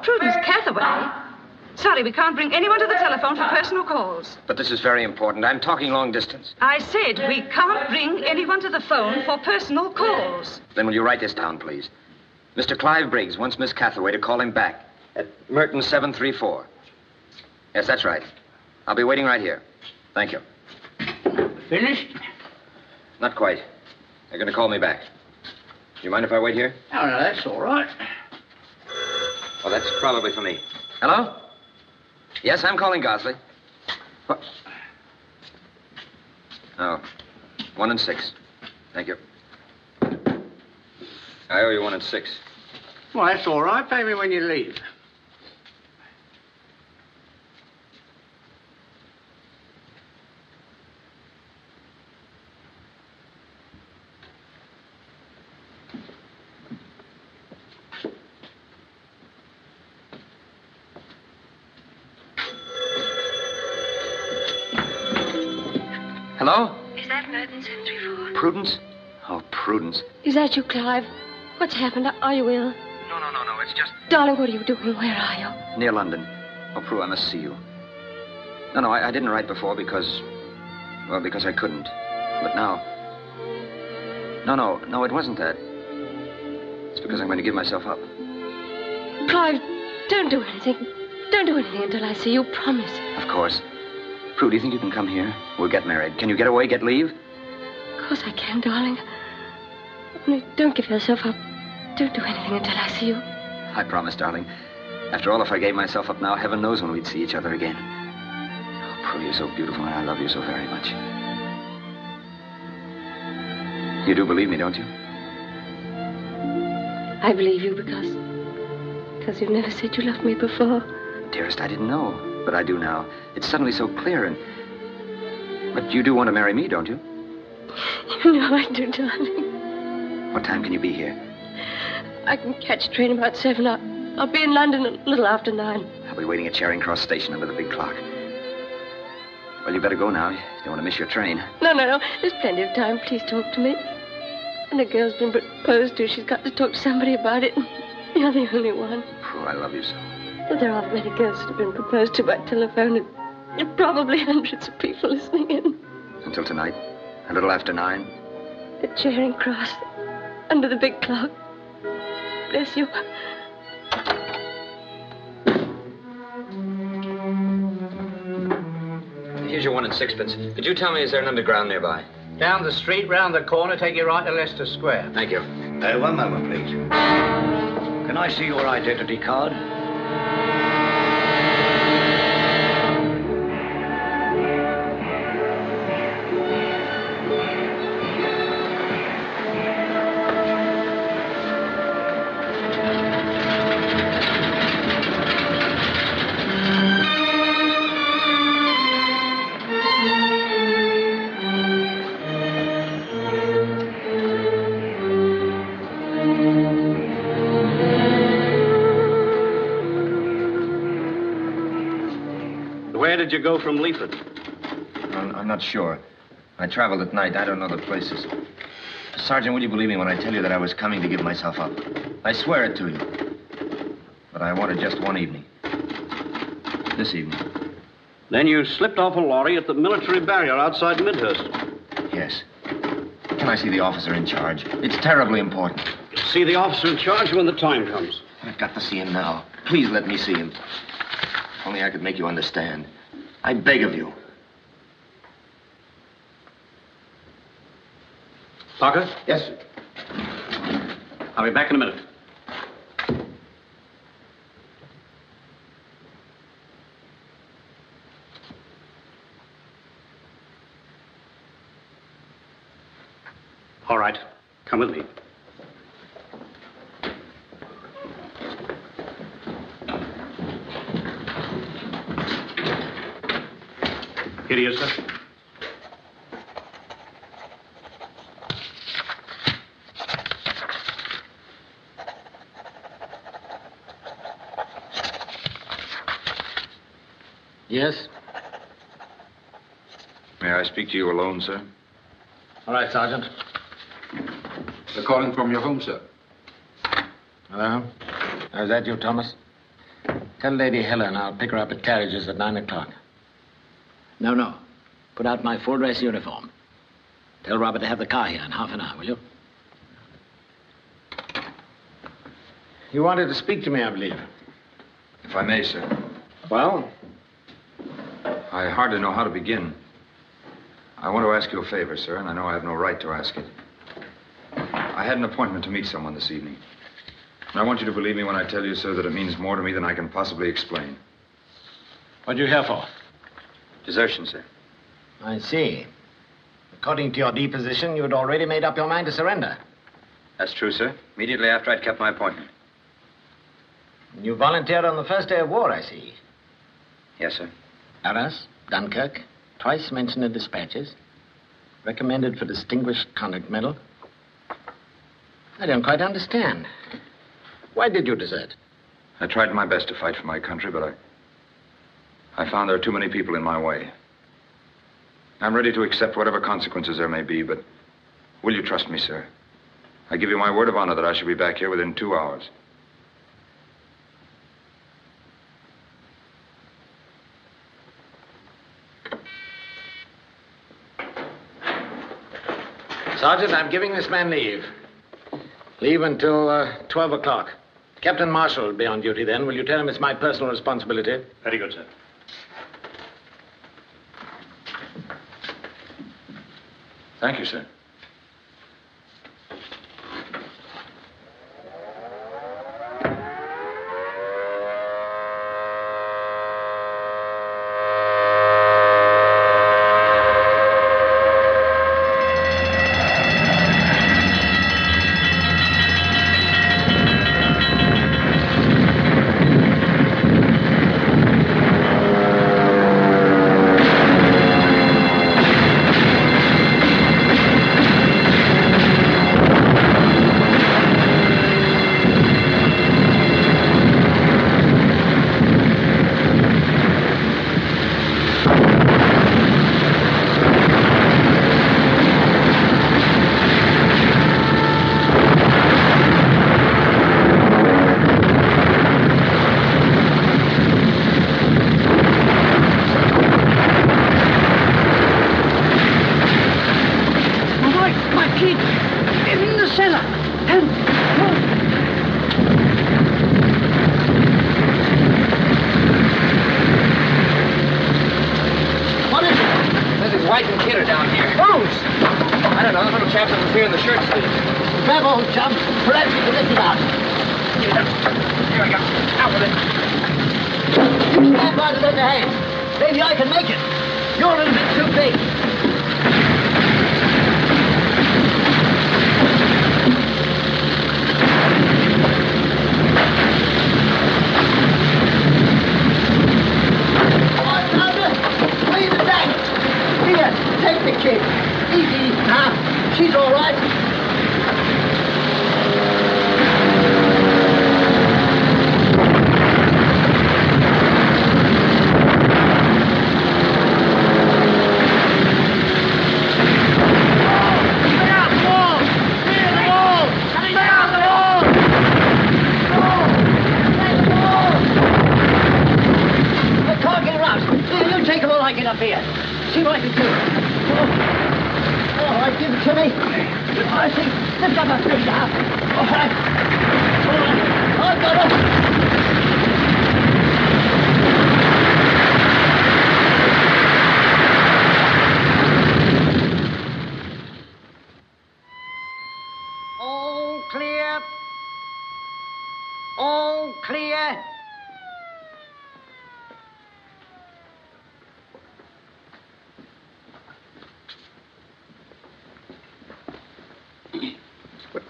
Prudence Cathaway? Sorry, we can't bring anyone to the telephone for personal calls.
But this is very important. I'm talking long distance.
I said we can't bring anyone to the phone for personal calls.
Then will you write this down, please? Mr. Clive Briggs wants Miss Cathaway to call him back at Merton 734. Yes, that's right. I'll be waiting right here. Thank you.
Finished?
Not quite. They're going to call me back. Do you mind if I wait here?
Oh, no, that's all right.
Oh, that's probably for me. Hello? Yes, I'm calling Gosley. What? Oh, 1 and 6. Thank you. I owe you 1 and 6.
Well, that's all right. Pay me when you leave.
Hello?
Is that Merton 734?
Prudence? Oh, Prudence.
Is that you, Clive? What's happened? Are you ill?
No, it's just...
Darling, what are you doing? Where are you?
Near London. Oh, Prue, I must see you. No, I didn't write before because... Well, because I couldn't. But now... No, it wasn't that. It's because I'm going to give myself up.
Clive, don't do anything. Don't do anything until I see you. Promise.
Of course. Prue, do you think you can come here? We'll get married. Can you get away, get leave?
Of course I can, darling. Only don't give yourself up. Don't do anything until I see you.
I promise, darling. After all, if I gave myself up now, heaven knows when we'd see each other again. Oh, Prue, you're so beautiful, and I love you so very much. You do believe me, don't you?
I believe you because you've never said you loved me before.
Dearest, I didn't know, but I do now. It's suddenly so clear, and... But you do want to marry me, don't you?
You know I do, darling.
What time can you be here?
I can catch a train about 7. I'll be in London a little after 9.
I'll be waiting at Charing Cross Station under the big clock. Well, you better go now. You don't want to miss your train.
No. There's plenty of time. Please talk to me. And the girl's been proposed to. She's got to talk to somebody about it. You're the only one.
Oh, I love you so.
But there aren't many girls that have been proposed to by telephone, and probably hundreds of people listening in.
Until tonight, a little after 9.
At Charing Cross, under the big clock. Bless you.
Here's your 1 and 6pence. Could you tell me, is there an underground nearby?
Down the street, round the corner, take you right to Leicester Square.
Thank you.
One moment, please. Can I see your identity card?
Where did you go from Leaford?
I'm not sure. I traveled at night. I don't know the places. Sergeant, will you believe me when I tell you that I was coming to give myself up? I swear it to you. But I wanted just one evening. This evening.
Then you slipped off a lorry at the military barrier outside Midhurst.
Yes. Can I see the officer in charge? It's terribly important.
See the officer in charge when the time comes.
I've got to see him now. Please let me see him. If only I could make you understand. I beg of you.
Parker?
Yes, sir.
I'll be back in a minute.
All right. Come with me. Here he is, sir.
Yes?
May I speak to you alone, sir?
All right, Sergeant.
They're calling from your home, sir.
Hello? Is that you, Thomas? Tell Lady Helen I'll pick her up at carriages at 9 o'clock. No. Put out my full dress uniform. Tell Robert to have the car here in half an hour, will you? You wanted to speak to me, I believe.
If I may, sir.
Well?
I hardly know how to begin. I want to ask you a favor, sir, and I know I have no right to ask it. I had an appointment to meet someone this evening. And I want you to believe me when I tell you, sir, that it means more to me than I can possibly explain.
What are you here for?
Desertion, sir.
I see. According to your deposition, you had already made up your mind to surrender.
That's true, sir. Immediately after I'd kept my appointment.
You volunteered on the first day of war, I see.
Yes, sir.
Arras, Dunkirk, twice mentioned in dispatches. Recommended for Distinguished Conduct Medal. I don't quite understand. Why did you desert?
I tried my best to fight for my country, but I found there are too many people in my way. I'm ready to accept whatever consequences there may be, but will you trust me, sir? I give you my word of honor that I shall be back here within 2 hours.
Sergeant, I'm giving this man leave. Leave until 12 o'clock. Captain Marshall will be on duty then. Will you tell him it's my personal responsibility?
Very good, sir.
Thank you, sir.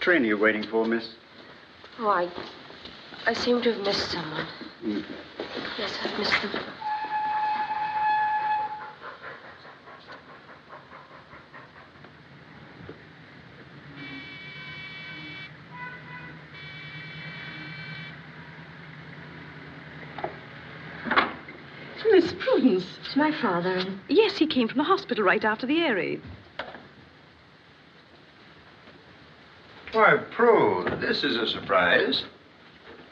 train are you waiting for, miss?
Oh, I seem to have missed someone.
Mm.
Yes, I've missed them.
Miss Prudence.
It's my father. And...
Yes, he came from the hospital right after the air raid.
Why, Prue, this is a surprise.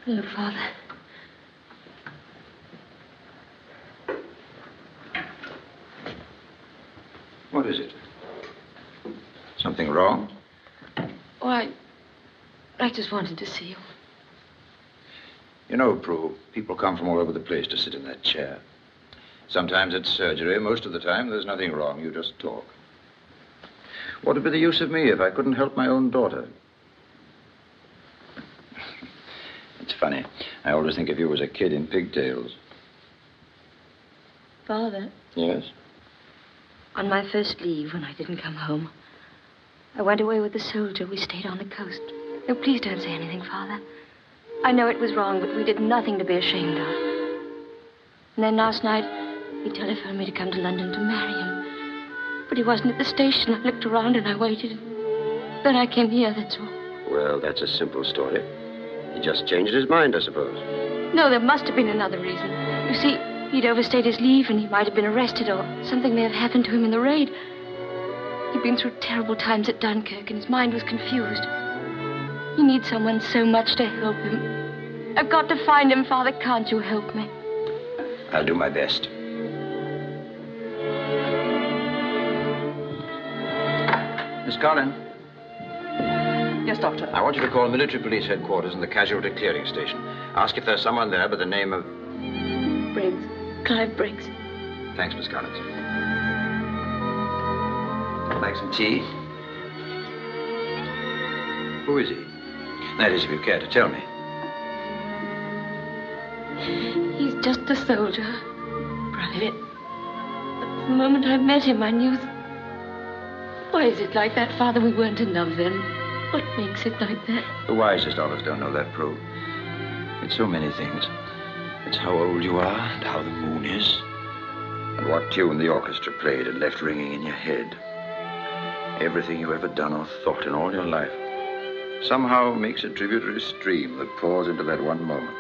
Hello, Father.
What is it? Something wrong?
Oh, I just wanted to see you.
You know, Prue, people come from all over the place to sit in that chair. Sometimes it's surgery. Most of the time, there's nothing wrong. You just talk. What would be the use of me if I couldn't help my own daughter? It's funny. I always think of you as a kid in pigtails.
Father?
Yes?
On my first leave, when I didn't come home, I went away with the soldier. We stayed on the coast. No, please don't say anything, Father. I know it was wrong, but we did nothing to be ashamed of. And then last night, he telephoned me to come to London to marry him. But he wasn't at the station. I looked around and I waited. Then I came here, that's all.
Well, that's a simple story. He just changed his mind, I suppose.
No, there must have been another reason. You see, he'd overstayed his leave and he might have been arrested or something may have happened to him in the raid. He'd been through terrible times at Dunkirk and his mind was confused. He needs someone so much to help him. I've got to find him, Father. Can't you help me?
I'll do my best. Miss Collin.
Yes, Doctor.
I want you to call military police headquarters in the casualty clearing station. Ask if there's someone there by the name of...
Briggs. Clive Briggs.
Thanks, Miss Collins. Like some tea? Who is he? That is, if you care to tell me.
He's just a soldier. Private. But the moment I met him, I knew... Why is it like that, Father? We weren't in love then. What makes it like that?
The wisest of us don't know that, Prue. It's so many things. It's how old you are and how the moon is. And what tune the orchestra played and left ringing in your head. Everything you've ever done or thought in all your life somehow makes a tributary stream that pours into that one moment.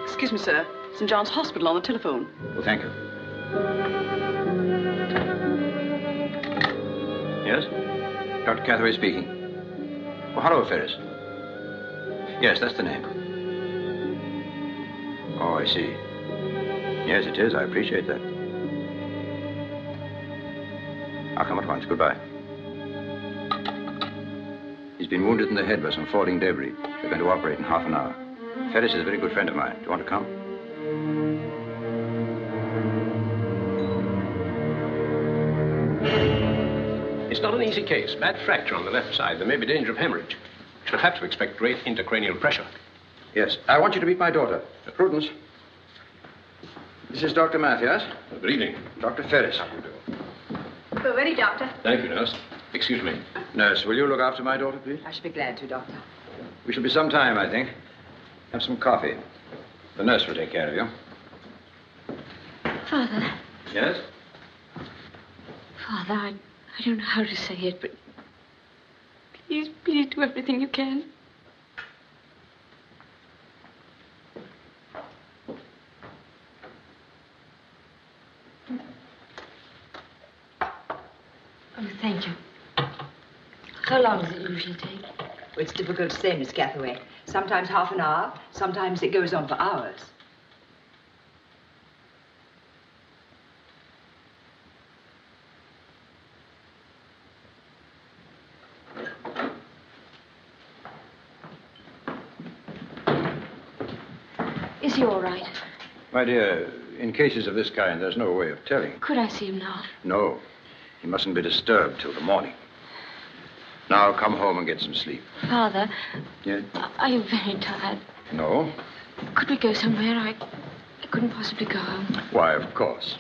Excuse me, sir. St. John's Hospital on the telephone.
Well, thank you. Yes? Dr. Cathaway speaking. Oh, hello, Ferris. Yes, that's the name. Oh, I see. Yes, it is. I appreciate that. I'll come at once. Goodbye. He's been wounded in the head by some falling debris. They're going to operate in half an hour. Ferris is a very good friend of mine. Do you want to come?
It's not an easy case. Bad fracture on the left side. There may be danger of hemorrhage. Should have to expect great intracranial pressure.
Yes. I want you to meet my daughter, Prudence. This is Dr. Mathias.
Good evening.
Dr. Ferris.
We're ready, Doctor.
Thank you, nurse. Excuse me.
Nurse, will you look after my daughter, please?
I should be glad to, Doctor.
We shall be some time, I think. Have some coffee. The nurse will take care of you.
Father.
Yes?
Father, I don't know how to say it, but please do everything you can. Oh, thank you. How long does it usually take?
Well, it's difficult to say, Miss Cathaway. Sometimes half an hour, sometimes it goes on for hours.
Is he all right?
My dear, in cases of this kind, there's no way of telling.
Could I see him now?
No. He mustn't be disturbed till the morning. Now, come home and get some sleep.
Father,
Yes?
are you very tired?
No?
Could we go somewhere? I couldn't possibly go home.
Why, of course.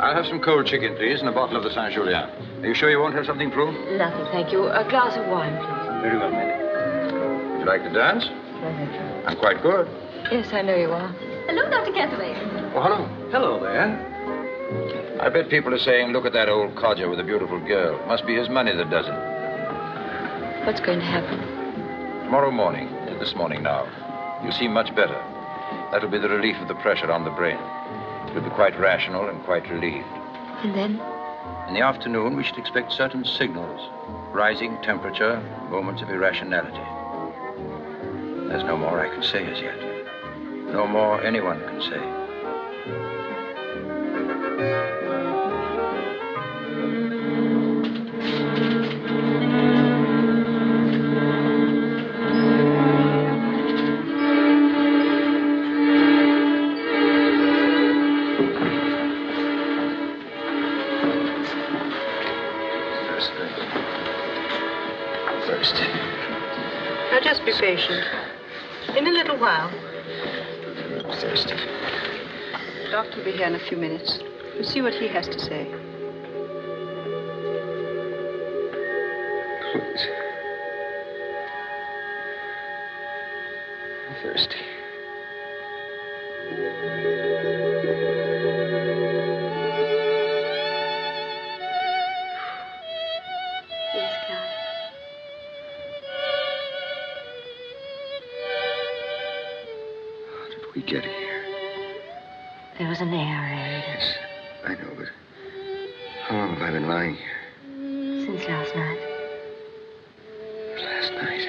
I'll have some cold chicken, please, and a bottle of the Saint-Julien. Are you sure you won't have something, Prue?
Nothing, thank you. A glass of wine, please.
Very well, Manny. Would you like to dance?
No, thank you.
I'm quite good.
Yes, I know you are.
Hello, Dr. Cathaway.
Oh, hello.
Hello there.
I bet people are saying, look at that old codger with a beautiful girl. Must be his money that does it.
What's going to happen?
Tomorrow morning, this morning now, you seem much better. That'll be the relief of the pressure on the brain. You'll be quite rational and quite relieved.
And then?
In the afternoon, we should expect certain signals. Rising temperature, moments of irrationality. There's no more I can say as yet. No more anyone can say.
Now just be patient. In a little while.
I'm thirsty.
The doctor will be here in a few minutes. We'll see what he has to say.
Please. I'm thirsty.
Yes, Clive.
How did we get here?
There was an aerator.
Yes, I know, but how long have I been lying here?
Since last night.
Last night.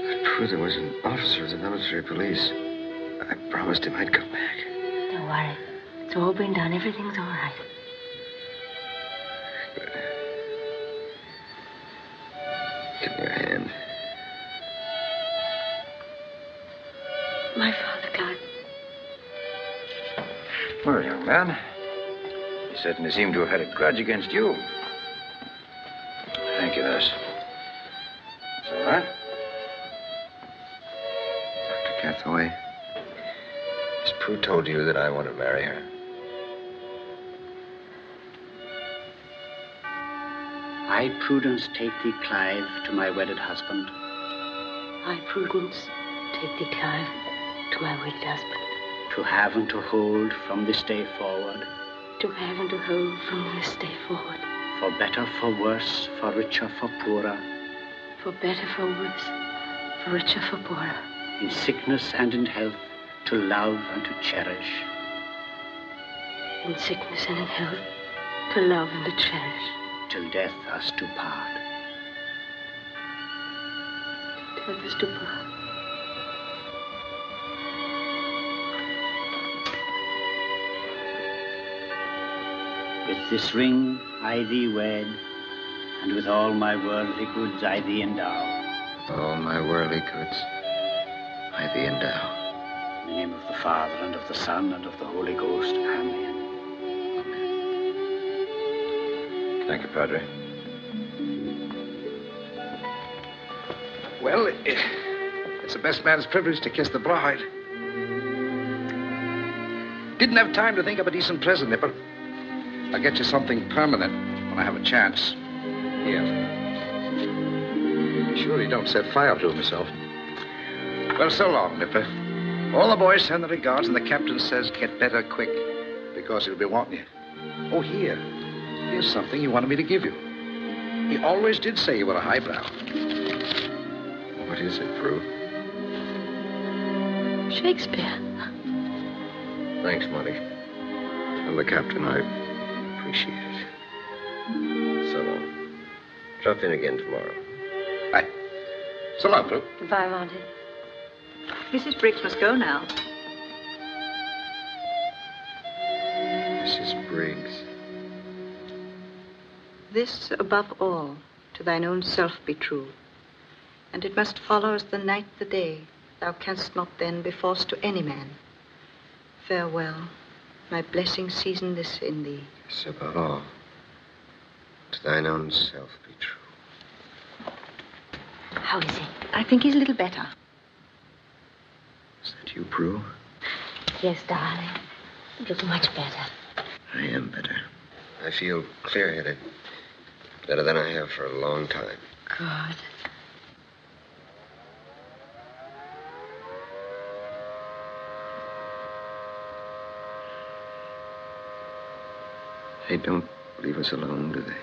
But Prue, there was an officer of the military police. I promised him I'd come back.
Don't worry. It's all been done. Everything's all right.
Good. Give me your hand.
My father, Clive.
Well, young man, he certainly seemed to have had a grudge against you. Thank you, nurse. It's all right. Dr. Cathaway, has Prue told you that I want to marry her?
I, Prudence, take thee, Clive, to my wedded husband.
I, Prudence, take thee, Clive, to my wedded husband.
To have and to hold from this day forward.
To have and to hold from this day forward.
For better, for worse, for richer, for poorer.
For better, for worse, for richer, for poorer.
In sickness and in health, to love and to cherish.
In sickness and in health, to love and to cherish.
Till death us do part.
Till death us do part.
With this ring I thee wed, and with all my worldly goods I thee endow.
With all my worldly goods I thee endow.
In the name of the Father, and of the Son, and of the Holy Ghost. Amen.
Thank you, Padre.
Well, it's the best man's privilege to kiss the bride. Didn't have time to think of a decent present, Nipper. I'll get you something permanent when I have a chance. Here. Sure you don't set fire to it myself. Well, so long, Nipper. All the boys send their regards, and the captain says get better quick, because he'll be wanting you. Oh, here. Here's something he wanted me to give you. He always did say you were a highbrow.
What is it, Prue?
Shakespeare.
Thanks, Monty. Tell the captain I appreciate it.
So long. Drop in again tomorrow.
Bye. So long, Prue.
Goodbye, Monty.
Mrs. Briggs must go now.
Mrs. Briggs.
This, above all, to thine own self be true. And it must follow as the night the day. Thou canst not then be false to any man. Farewell. My blessing season this in thee.
This above all, to thine own self be true.
How is he?
I think he's a little better.
Is that you, Prue?
Yes, darling. It looks much better.
I am better. I feel clear-headed. Better than I have for a long time.
God.
They don't leave us alone, do they?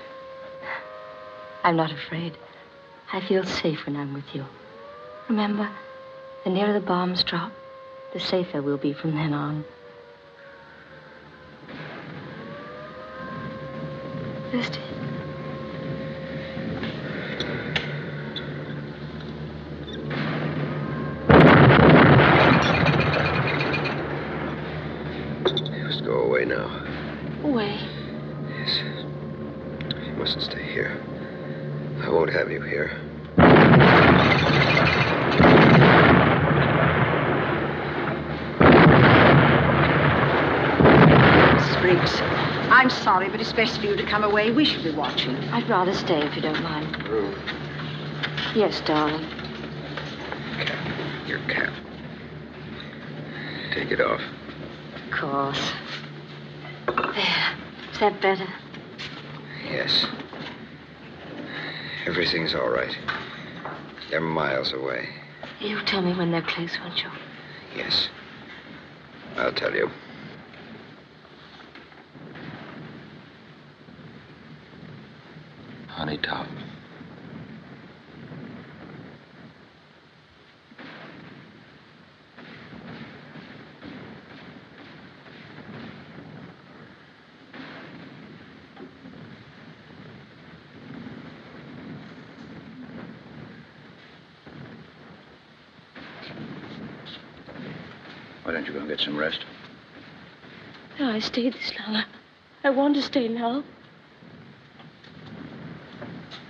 I'm not afraid. I feel safe when I'm with you. Remember, the nearer the bombs drop, the safer we'll be from then on. Thirsty?
You must go away now.
Away.
Yes. You mustn't stay here. I won't have you here.
Mrs. Briggs, I'm sorry, but it's best for you to come away. We should be watching.
I'd rather stay if you don't mind.
Prue.
Yes, darling.
Your cap. Take it off.
Of course. There. Is that better?
Yes. Everything's all right. They're miles away.
You'll tell me when they're close, won't you?
Yes. I'll tell you. Honey top.
Why don't you go and get some rest?
No, I stayed this long. I want to stay now.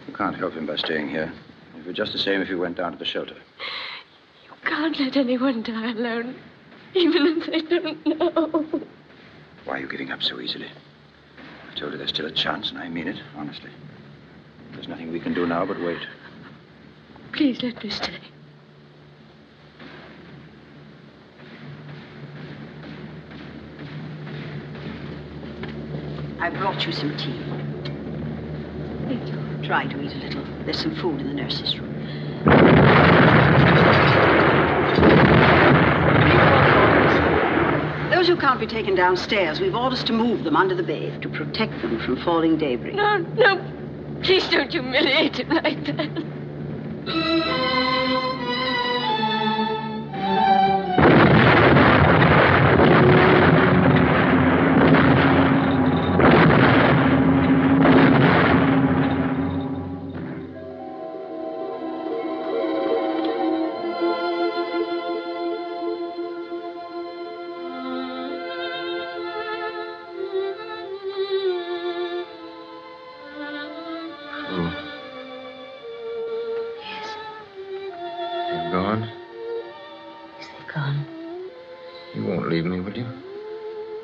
You can't help him by staying here. It would be just the same if you went down to the shelter.
You can't let anyone die alone, even if they don't know.
Why are you giving up so easily? I told you there's still a chance, and I mean it, honestly. There's nothing we can do now but wait.
Please let me stay.
I brought you some tea.
Thank you.
Try to eat a little. There's some food in the nurse's room. Those who can't be taken downstairs, we've orders to move them under the bed to protect them from falling debris.
No, no. Please don't humiliate him like that.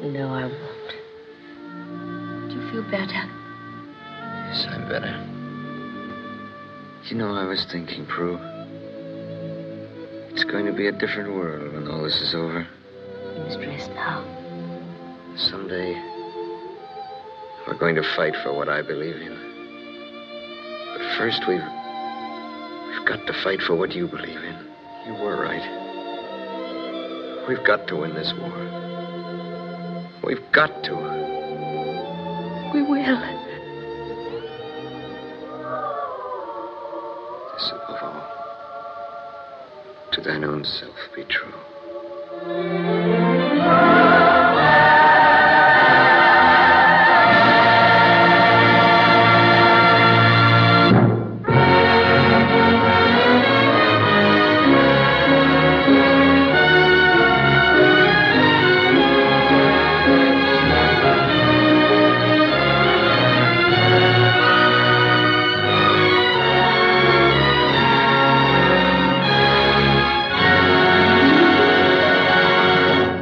No, I won't. Do you feel better?
Yes, I'm better. You know, I was thinking, Prue. It's going to be a different world when all this is over.
You must rest now.
Someday, we're going to fight for what I believe in. But first, we've got to fight for what you believe in. You were right. We've got to win this war. We've got to.
We will.
This above all. To thine own self be true.